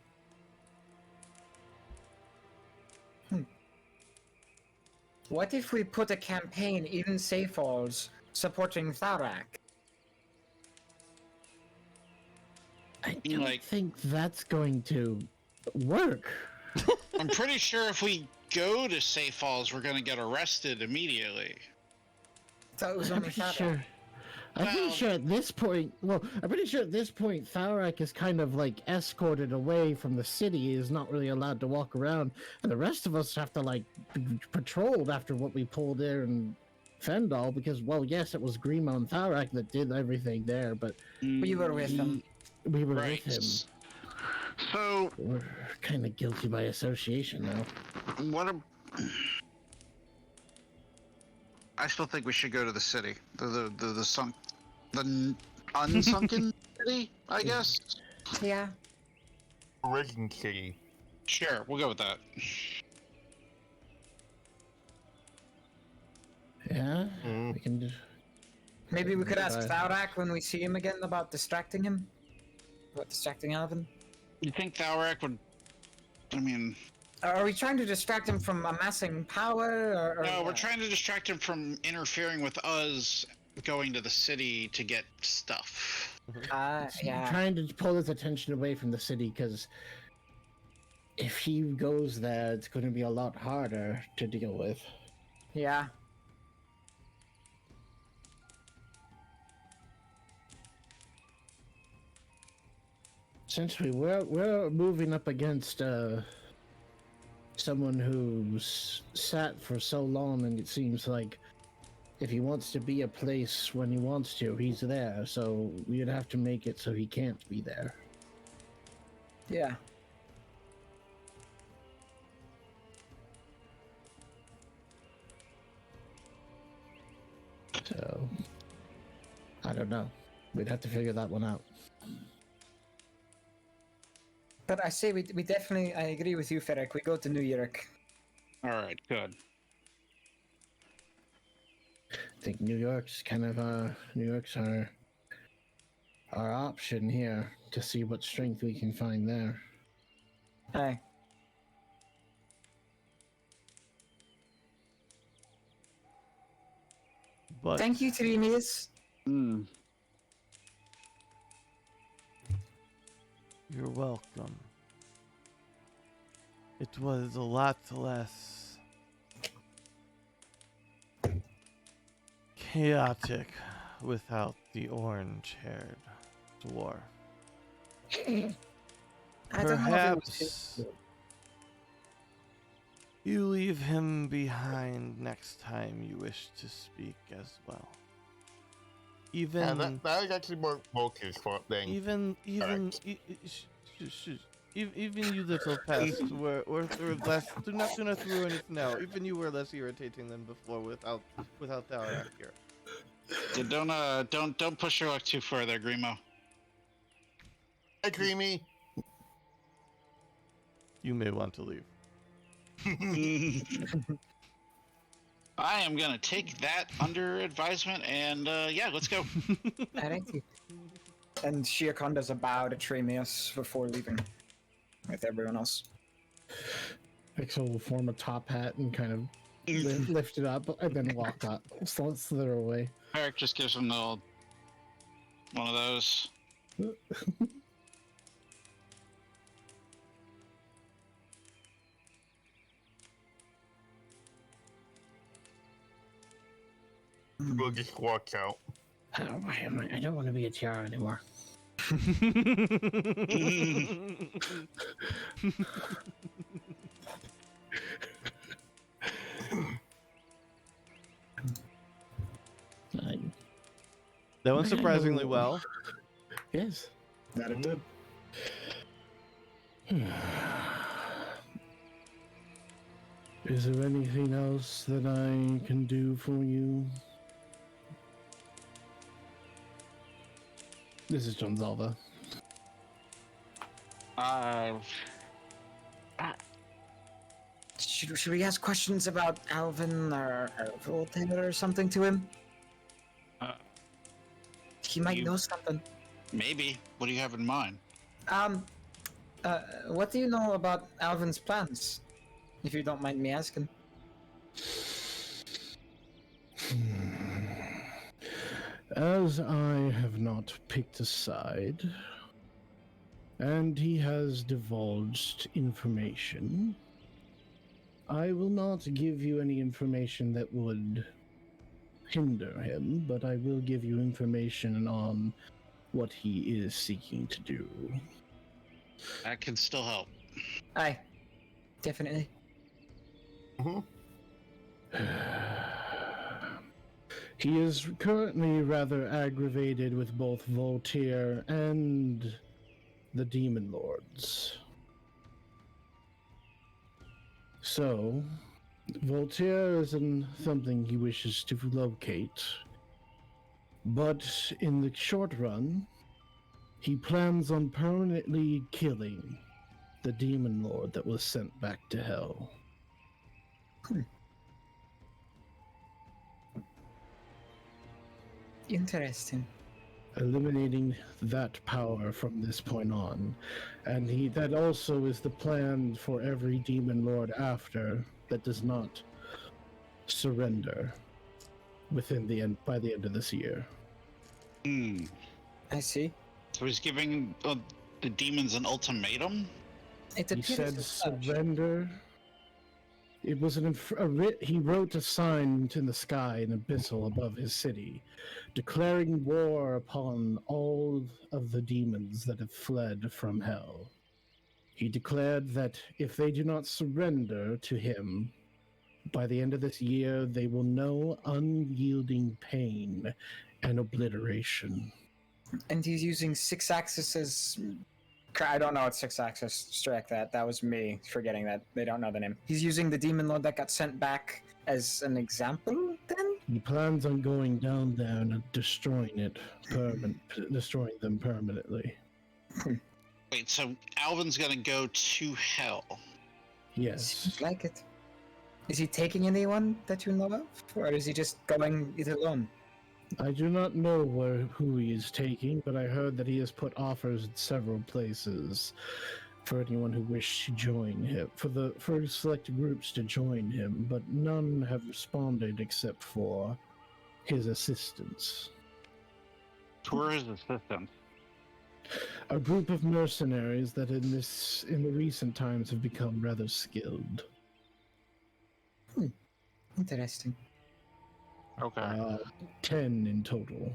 What if we put a campaign in Safe Falls supporting Tharak? I don't Like- think that's going to work. I'm pretty sure if we go to Safe Falls, we're gonna get arrested immediately. That was I'm only pretty Tharak. sure. I'm pretty Well- sure at this point. Well, I'm pretty sure at this point, Tharak is kind of like escorted away from the city. He is not really allowed to walk around, and the rest of us have to like be patrolled after what we pulled there in Fendal. Because, well, yes, it was Grimo and Tharak that did everything there, but We were with him. we were Right. with him. So We're kind of guilty by association now. what? I still think we should go to the city, the sunk, the unsunken city. I guess. Yeah. Origin City. Sure, we'll go with that. Yeah, Mm. we can. Just... Maybe we could ask Bye. Tharak when we see him again about distracting him. About distracting Alvin? You think Thalrak would? I mean, Are we trying to distract him from amassing power? Or no, we're trying to distract him from interfering with us going to the city to get stuff. Yeah. Trying to pull his attention away from the city because if he goes there, it's going to be a lot harder to deal with. Yeah. Since we're moving up against someone who's sat for so long, and it seems like if he wants to be a place when he wants to, he's there. So we'd have to make it so he can't be there. Yeah. So I don't know. We'd have to figure that one out. But I say we definitely, I agree with you, Ferric. We go to New York. All right, good. I think New York's our option here to see what strength we can find there. Aye. But Thank you, Trinius. Mm. you're welcome. It was a lot less chaotic without the orange-haired dwarf. I don't know if it was Perhaps you leave him behind next time you wish to speak as well. Even Yeah, that is actually more Volker's fault than. even even you little pest were less. Do not throw anything out. Even you were less irritating than before without Tharak here. Yeah, don't push your luck too far there, Grimo. Hi, Creamy. You may want to leave. I am gonna take that under advisement, and yeah, let's go. Thank you. And Shiakon does a bow to Tremius before leaving with everyone else. Exo will form a top hat and kind of lift it up and then walk up. Slither away. Eric just gives him the old one of those. We'll just walk out. I don't want to be a tiara anymore. That went surprisingly well. Yes. That it did. Is there anything else that I can do for you? This is John Zalva. Should we ask questions about Alvin or Voltaire or something to him? He might know something. Maybe. What do you have in mind? What do you know about Alvin's plans? If you don't mind me asking. As I have not picked a side, and he has divulged information, I will not give you any information that would hinder him, but I will give you information on what he is seeking to do. That can still help. Aye. Definitely. He is currently rather aggravated with both Voltaire and the Demon Lords. So, Voltaire isn't something he wishes to locate, but in the short run, he plans on permanently killing the Demon Lord that was sent back to Hell. Interesting. Eliminating that power from this point on, and that also is the plan for every Demon Lord after that does not surrender by the end of this year. I see. So he's giving the demons an ultimatum? It He appears said as such. surrender. It was he wrote a sign in the sky, an abyssal above his city, declaring war upon all of the demons that have fled from hell. He declared that if they do not surrender to him, by the end of this year, they will know unyielding pain and obliteration. And he's using 6-axis as... I don't know what 6-axis. Strike that. That was me forgetting that. They don't know the name. He's using the Demon Lord that got sent back as an example, then? He plans on going down there and destroying them permanently. Wait, so Alvin's gonna go to hell? Yes. Seems like it. Is he taking anyone that you know of? Or is he just going it alone? I do not know who he is taking, but I heard that he has put offers in several places for anyone who wished to join him, for select groups to join him, but none have responded except for his assistants. Who are his assistants? A group of mercenaries that in the recent times have become rather skilled. Interesting. Okay. 10 in total.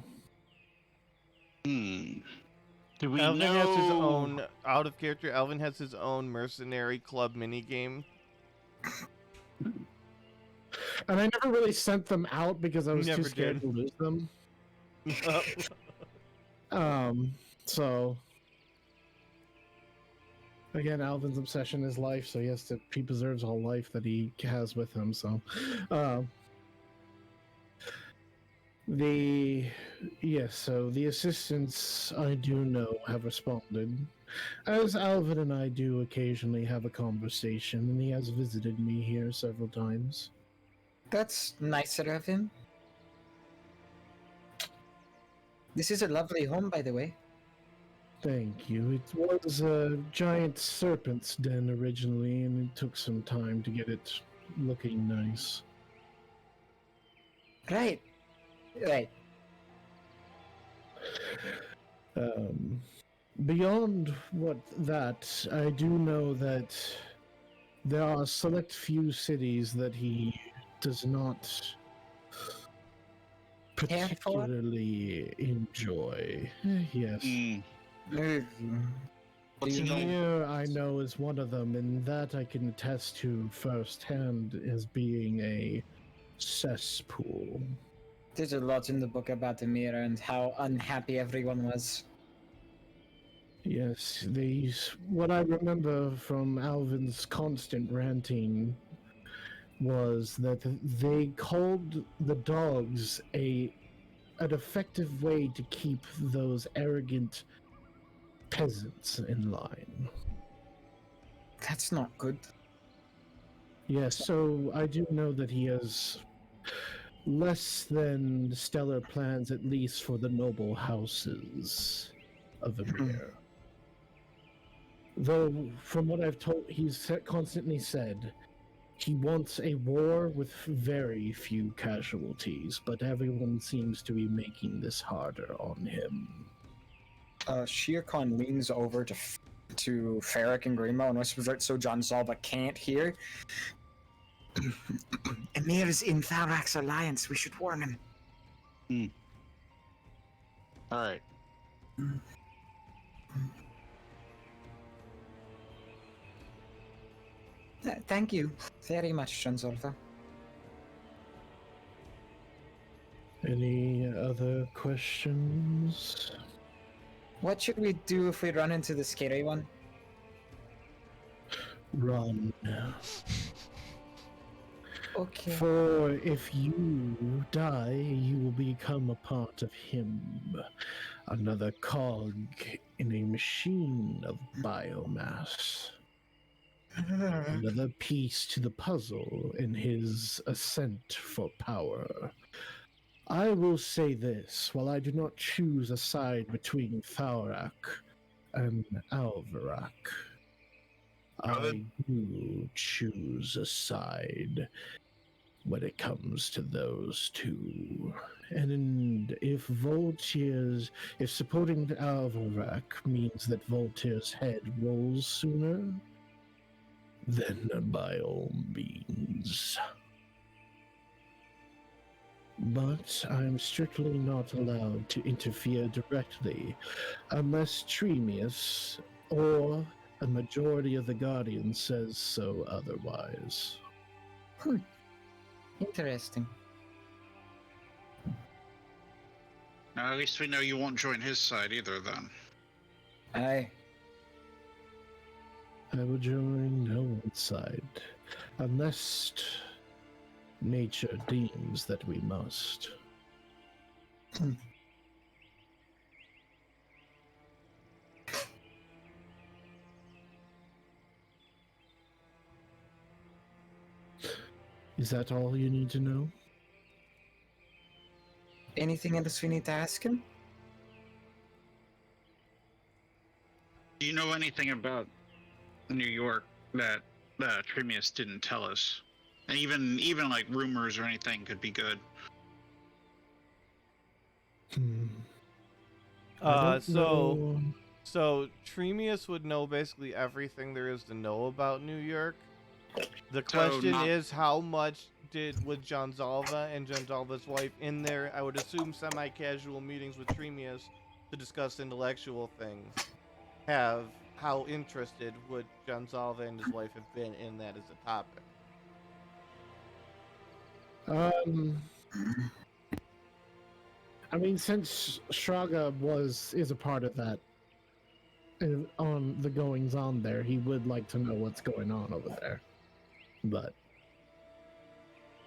Do we Alvin know... has his own, out of character, Alvin has his own mercenary club minigame. And I never really sent them out because I was Never too scared did. to lose them. So again, Alvin's obsession is life, so he preserves all life that he has with him. So, so the assistants I do know have responded, as Alvin and I do occasionally have a conversation, and he has visited me here several times. That's nicer of him. This is a lovely home, by the way. Thank you. It was a giant serpent's den originally, and it took some time to get it looking nice. Right. Right. Beyond that, I do know that there are a select few cities that he does not Care for? particularly enjoy. Yes. What's he going? Here I know is one of them, and that I can attest to firsthand as being a cesspool. There's a lot in the book about Emir and how unhappy everyone was. Yes, what I remember from Alvin's constant ranting was that they called the dogs an effective way to keep those arrogant peasants in line. That's not good. Yes, so I do know that he has less than stellar plans, at least for the noble houses of Emir. Though, from what I've told, he's constantly said he wants a war with very few casualties, but everyone seems to be making this harder on him. Shere Khan leans over to Ferric and Grimo and whispers out so John Zalba can't hear. Emir is in Thalrak's alliance. We should warn him. All right. Thank you very much, John Zalba. Any other questions? What should we do if we run into the scary one? Run. Okay. For if you die, you will become a part of him. Another cog in a machine of biomass. Another piece to the puzzle in his ascent for power. I will say this, while I do not choose a side between Thalrak and Alvarak, I do choose a side when it comes to those two. And if supporting Alvarak means that Voltaire's head rolls sooner, then by all means. But I'm strictly not allowed to interfere directly unless Tremius or a majority of the Guardians says so otherwise. Interesting. Now, at least we know you won't join his side either, then. Aye. I will join no one's side, unless nature deems that we must. Is that all you need to know? Anything else we need to ask him? Do you know anything about New York that Tremius didn't tell us? And even like rumors or anything could be good. So Tremius would know basically everything there is to know about New York. The question is, how much was John Zalva and John Zalva's wife in there? I would assume semi-casual meetings with Tremius to discuss intellectual things. How interested would John Zalva and his wife have been in that as a topic? I mean, since Shraga is a part of that, on the goings on there, he would like to know what's going on over there. But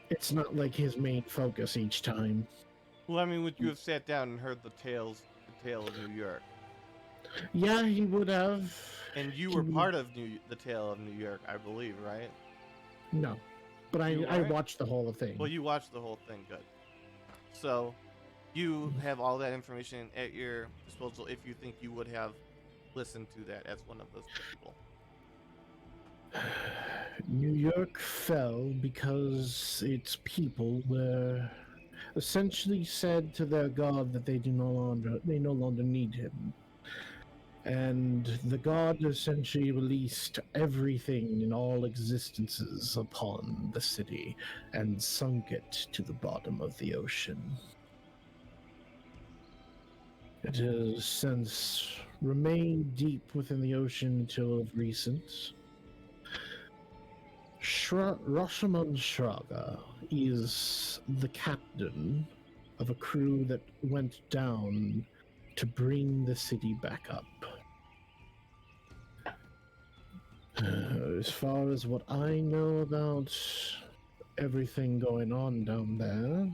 it's not like his main focus each time. Well, I mean, would you have sat down and heard the tale of New York? Yeah, he would have. And you were part of the tale of New York, I believe, right? No, but I watched the whole thing. Well, you watched the whole thing, good. So, you have all that information at your disposal if you think you would have listen to that as one of those people. New York fell because its people were essentially said to their god that they no longer need him. And the god essentially released everything in all existences upon the city and sunk it to the bottom of the ocean. It has since remained deep within the ocean until of recent. Rashomon Shraga is the captain of a crew that went down to bring the city back up. As far as what I know about everything going on down there,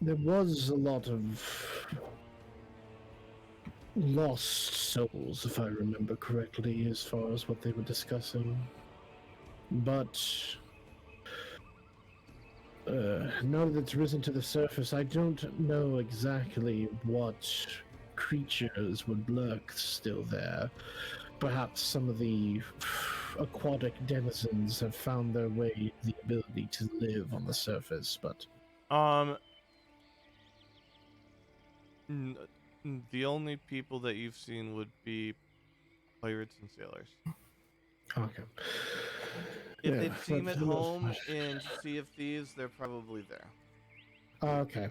there was a lot of lost souls, if I remember correctly, as far as what they were discussing. But now that it's risen to the surface, I don't know exactly what creatures would lurk still there. Perhaps some of the aquatic denizens have found their way, the ability to live on the surface, but the only people that you've seen would be pirates and sailors. okay. If Yeah, they'd seen but at for the most home part- in Sea of Thieves, they're probably there. Okay.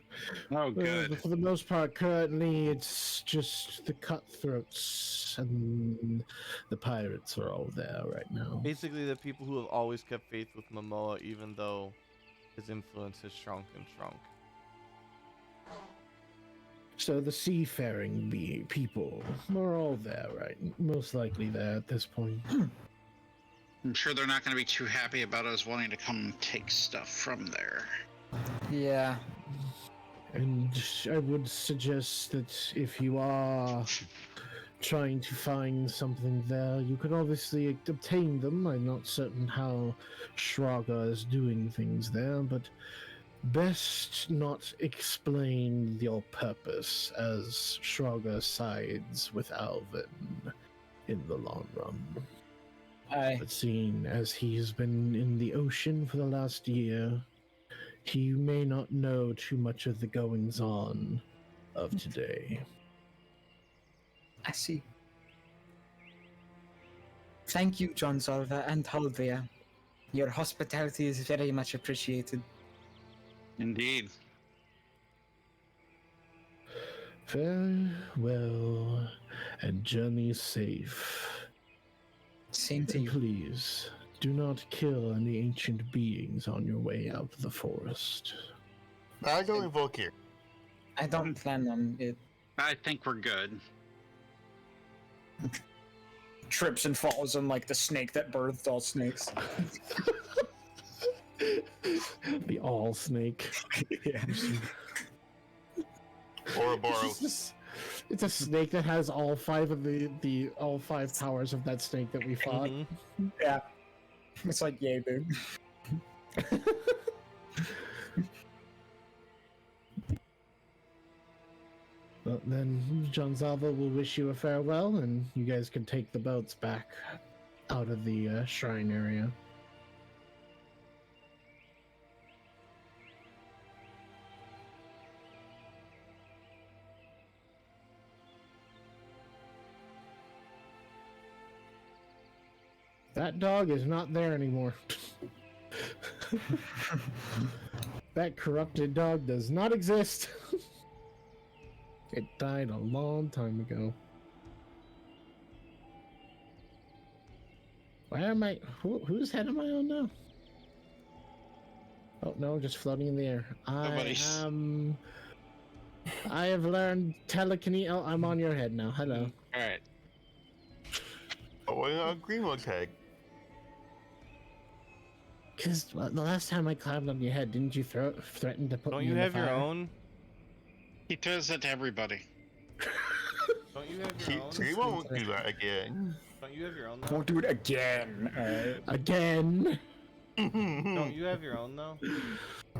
Oh, good. But for the most part, currently, it's just the cutthroats and the pirates are all there right now. Basically, the people who have always kept faith with Momoa, even though his influence has shrunk and shrunk. So the seafaring people are all there, right? Most likely there at this point. I'm sure they're not going to be too happy about us wanting to come take stuff from there. Yeah. And I would suggest that if you are trying to find something there, you could obviously obtain them. I'm not certain how Shraga is doing things there, but best not explain your purpose, as Shraga sides with Alvin in the long run. But seeing as he's been in the ocean for the last year, he may not know too much of the goings-on of today. I see. Thank you, John Zalva and Halvia. Your hospitality is very much appreciated. Indeed. Farewell, and journey safe. Same to And you. please, do not kill any ancient beings on your way out of the forest. I don't invoke here. I don't plan on it. I think we're good. Trips and falls on like the snake that birthed all snakes. The all snake. Yeah. Ouroboros. It's a snake that has all five of the all five towers of that snake that we fought. Mhm. Yeah. It's like, yay, dude. Well, then John Zalva will wish you a farewell, and you guys can take the boats back out of the shrine area. That dog is not there anymore. That corrupted dog does not exist. It died a long time ago. Where am I? Whose head am I on now? Oh no, just floating in the air. Nobody's. I have learned telekinesis. Oh, I'm on your head now. Hello. All right. Oh, why not Greenwood tag? Because the last time I climbed on your head, didn't you threaten to put Don't me you in the have your fire? own? He does that to everybody. Don't you have your own? He won't do that again. Don't you have your own? Won't do it again. Again. Don't you have your own though?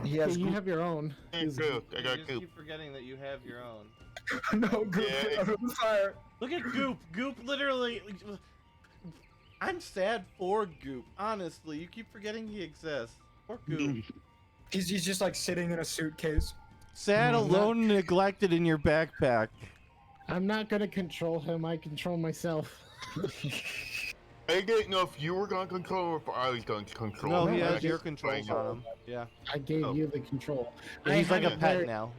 He has you have your own. Hey, Goop. I You got just Goop. keep forgetting that you have your own. no Goop Yeah. out of the fire. Look at Goop. Goop literally. I'm sad for Goop. Honestly, you keep forgetting he exists. Poor Goop. He's just like sitting in a suitcase. Sad, I'm alone, neglected in your backpack. I'm not gonna control him. I control myself. I didn't know if you were going to control him or if I was going to control No, him. he I has just- your controls on him. Yeah. I gave Oh. you the control. Yeah, I he's like have a it pet very- now.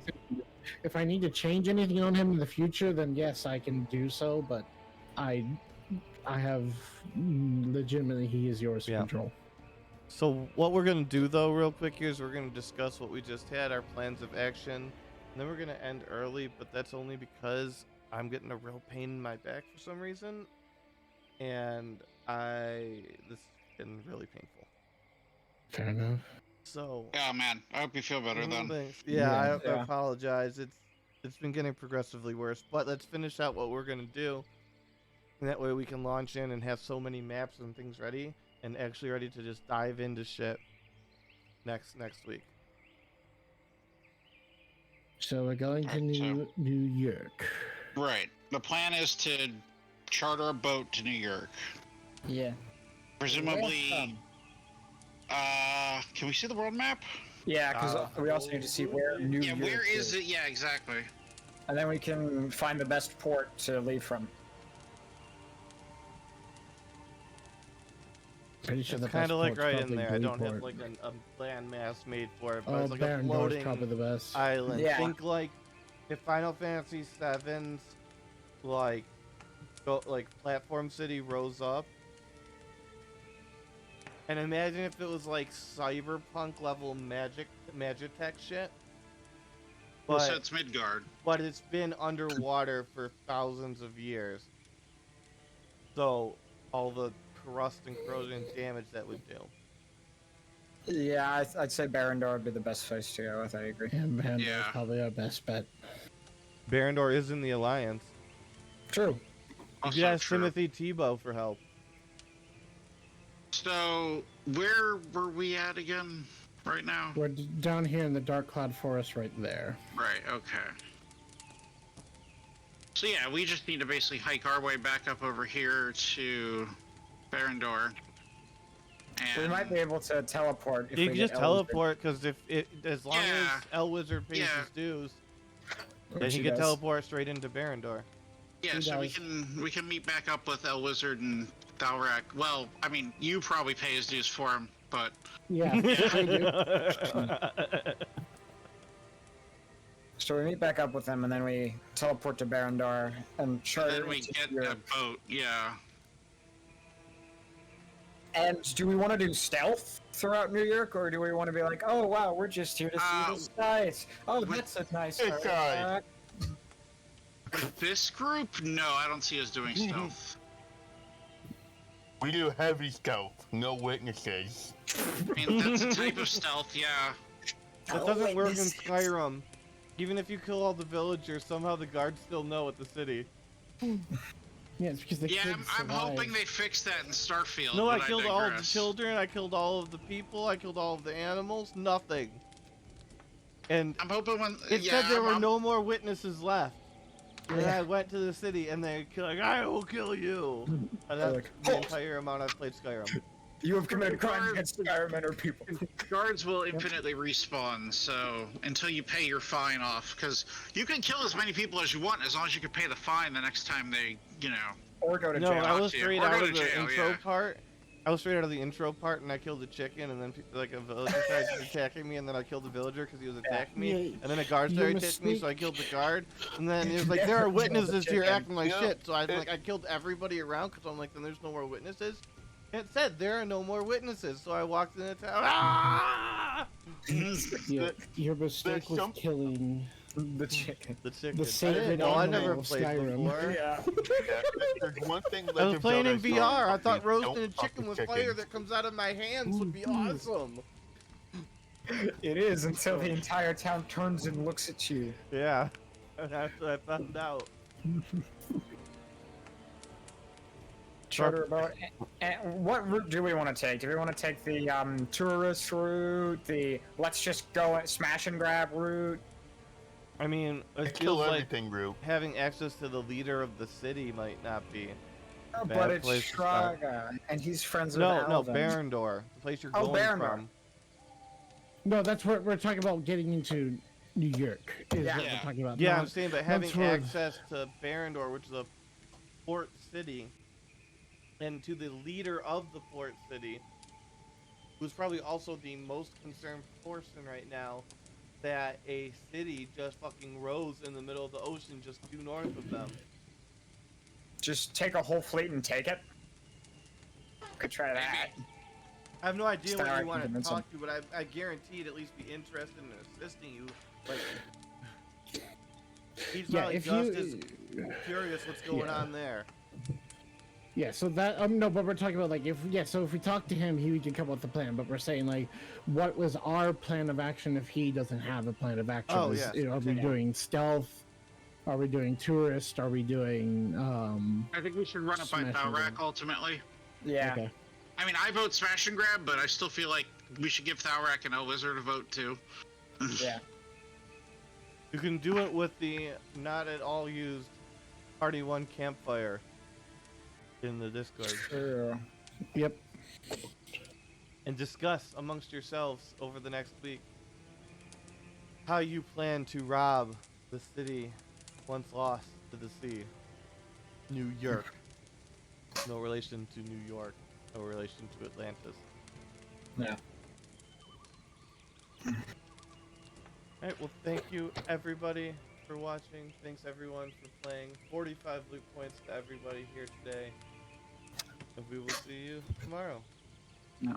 If I need to change anything on him in the future, then yes, I can do so. But I have legitimately, he is yours to Yeah. control. So what we're gonna do though, real quick, here is we're gonna discuss what we just had, our plans of action, and then we're gonna end early. But that's only because I'm getting a real pain in my back for some reason, and this is getting really painful. Fair enough. So Yeah, man. I hope you feel better then. thanks. Yeah. I Yeah. apologize. It's been getting progressively worse. But let's finish out what we're gonna do, and that way we can launch in and have so many maps and things ready, and actually ready to just dive into shit next week. So we're going to Alright, so- New York. Right. The plan is to charter a boat to New York. Yeah. Presumably. Can we see the world map? Yeah, because we also need to see where New Yeah, York where is it? Yeah, exactly. And then we can find the best port to leave from. Pretty sure It's the kind of best like port's right in probably there. I don't have Gullyport. like a land mass made for it, but Oh, it's like a Barendor's floating probably the best. island. Yeah. Think like if Final Fantasy VII's like platform city rose up, and imagine if it was like cyberpunk level Magitech shit. So But it's Midgard. it's been underwater for thousands of years. So all the rust and corrosion and damage that would do. Yeah, I'd say Barendor would be the best place to go with. I agree. And Barendor's Yeah. probably our best bet. Barendor is in the alliance. True. You Also could ask true. Timothy Tebow for help. So, where were we at again right now? We're down here in the Dark Cloud Forest right there. Right, okay. So yeah, we just need to basically hike our way back up over here to Barendor. We might be able to teleport. If You we can get just Elvis. teleport because as long Yeah. as El Wizard pays Yeah. his dues, then Which he he can does. teleport straight into Barendor. Yeah, He so does. we can meet back up with El Wizard and Thalrak. Well, I mean, you probably pay his dues for him, but Yeah, I do. So we meet back up with them, and then we teleport to Barendor and charter. then we to get Europe. a boat. Yeah. And do we want to do stealth throughout New York, or do we want to be like, oh wow, we're just here to see the sights? Oh, that's a nice. It's area. This group? No, I don't see us doing stealth. We do heavy stealth, no witnesses. I mean, that's a type of stealth, yeah. That doesn't work in Skyrim. Even if you kill all the villagers, somehow the guards still know at the city. Yeah, it's because the Yeah, kids I'm hoping survived. they fix that in Starfield. No, I but killed all of the digress. children, I killed all of the people, I killed all of the animals, nothing. And I'm hoping when it yeah, said there were I'm- no more witnesses left. And Yeah. I went to the city and they're like, I will kill you. And that's like, the "Oh." entire amount I've played Skyrim. You have committed crime against Skyrim people. Guards will infinitely respawn, so until you pay your fine off, because you can kill as many people as you want as long as you can pay the fine the next time they, you know. Or go to No, jail. I was Yeah, straight or out go of to the jail, intro yeah. part. I was straight out of the intro part and I killed a chicken and then like a villager started attacking me and then I killed the villager because he was attacking me Yeah, and then a guard you started attacking me so I killed the guard and then he was like there are witnesses here acting like Yeah. shit so I killed everybody around because I'm like then there's no more witnesses. And it said there are no more witnesses so I walked in the town. Ah! Your mistake was some- killing. the chicken. The chicken. The sacred I animal never of played Skyrim. before. Yeah. Yeah, there's one thing I was Legend of playing in Zelda VR. I taught thought me, roasting a don't fuck chicken with with fire that comes out of my hands would be awesome. It is until the entire town turns and looks at you. Yeah, that's what I found out. charter about. And what route do we want to take? Do we want to take the tourist route? The let's just go and smash and grab route? I mean, it feels Kill like everything, Rue. having access to the leader of the city might not be. Oh, Bad but it's place to start. Shraga, and he's friends with No, Alvin. Barandor, the place you're Oh, going Barandor. from. No, that's what we're talking about. Getting into New York is Yeah. what we're talking about. Yeah, not- I'm saying, but not having sort of- access to Barandor, which is a port city, and to the leader of the port city, who's probably also the most concerned person right now, that a city just fucking rose in the middle of the ocean just due north of them. Just take a whole fleet and take it. Could try that. I have no idea what Stark you want to convince talk to, but I guarantee he'd at least be interested in assisting you. Like, he's Yeah, probably if just you- as curious what's going Yeah. on there. Yeah, so that no, but we're talking about like so if we talk to him, he can come up with a plan. But we're saying like, what was our plan of action if he doesn't have a plan of action? Oh, Is- yes, are we continue. doing stealth? Are we doing tourist? Are we doing I think we should run it by Smash and Thalrak grab. ultimately. Yeah. Okay. I mean, I vote smash and grab, but I still feel like we should give Thalrak and Elwizard a vote too. Yeah. You can do it with the not at all used Party 1 campfire in the Discord. True. Yep. And discuss amongst yourselves over the next week how you plan to rob the city once lost to the sea. New York. No relation to New York. No relation to Atlantis. Yeah. Alright, well thank you everybody for watching. Thanks everyone for playing. 45 loot points to everybody here today. And we will see you tomorrow. No.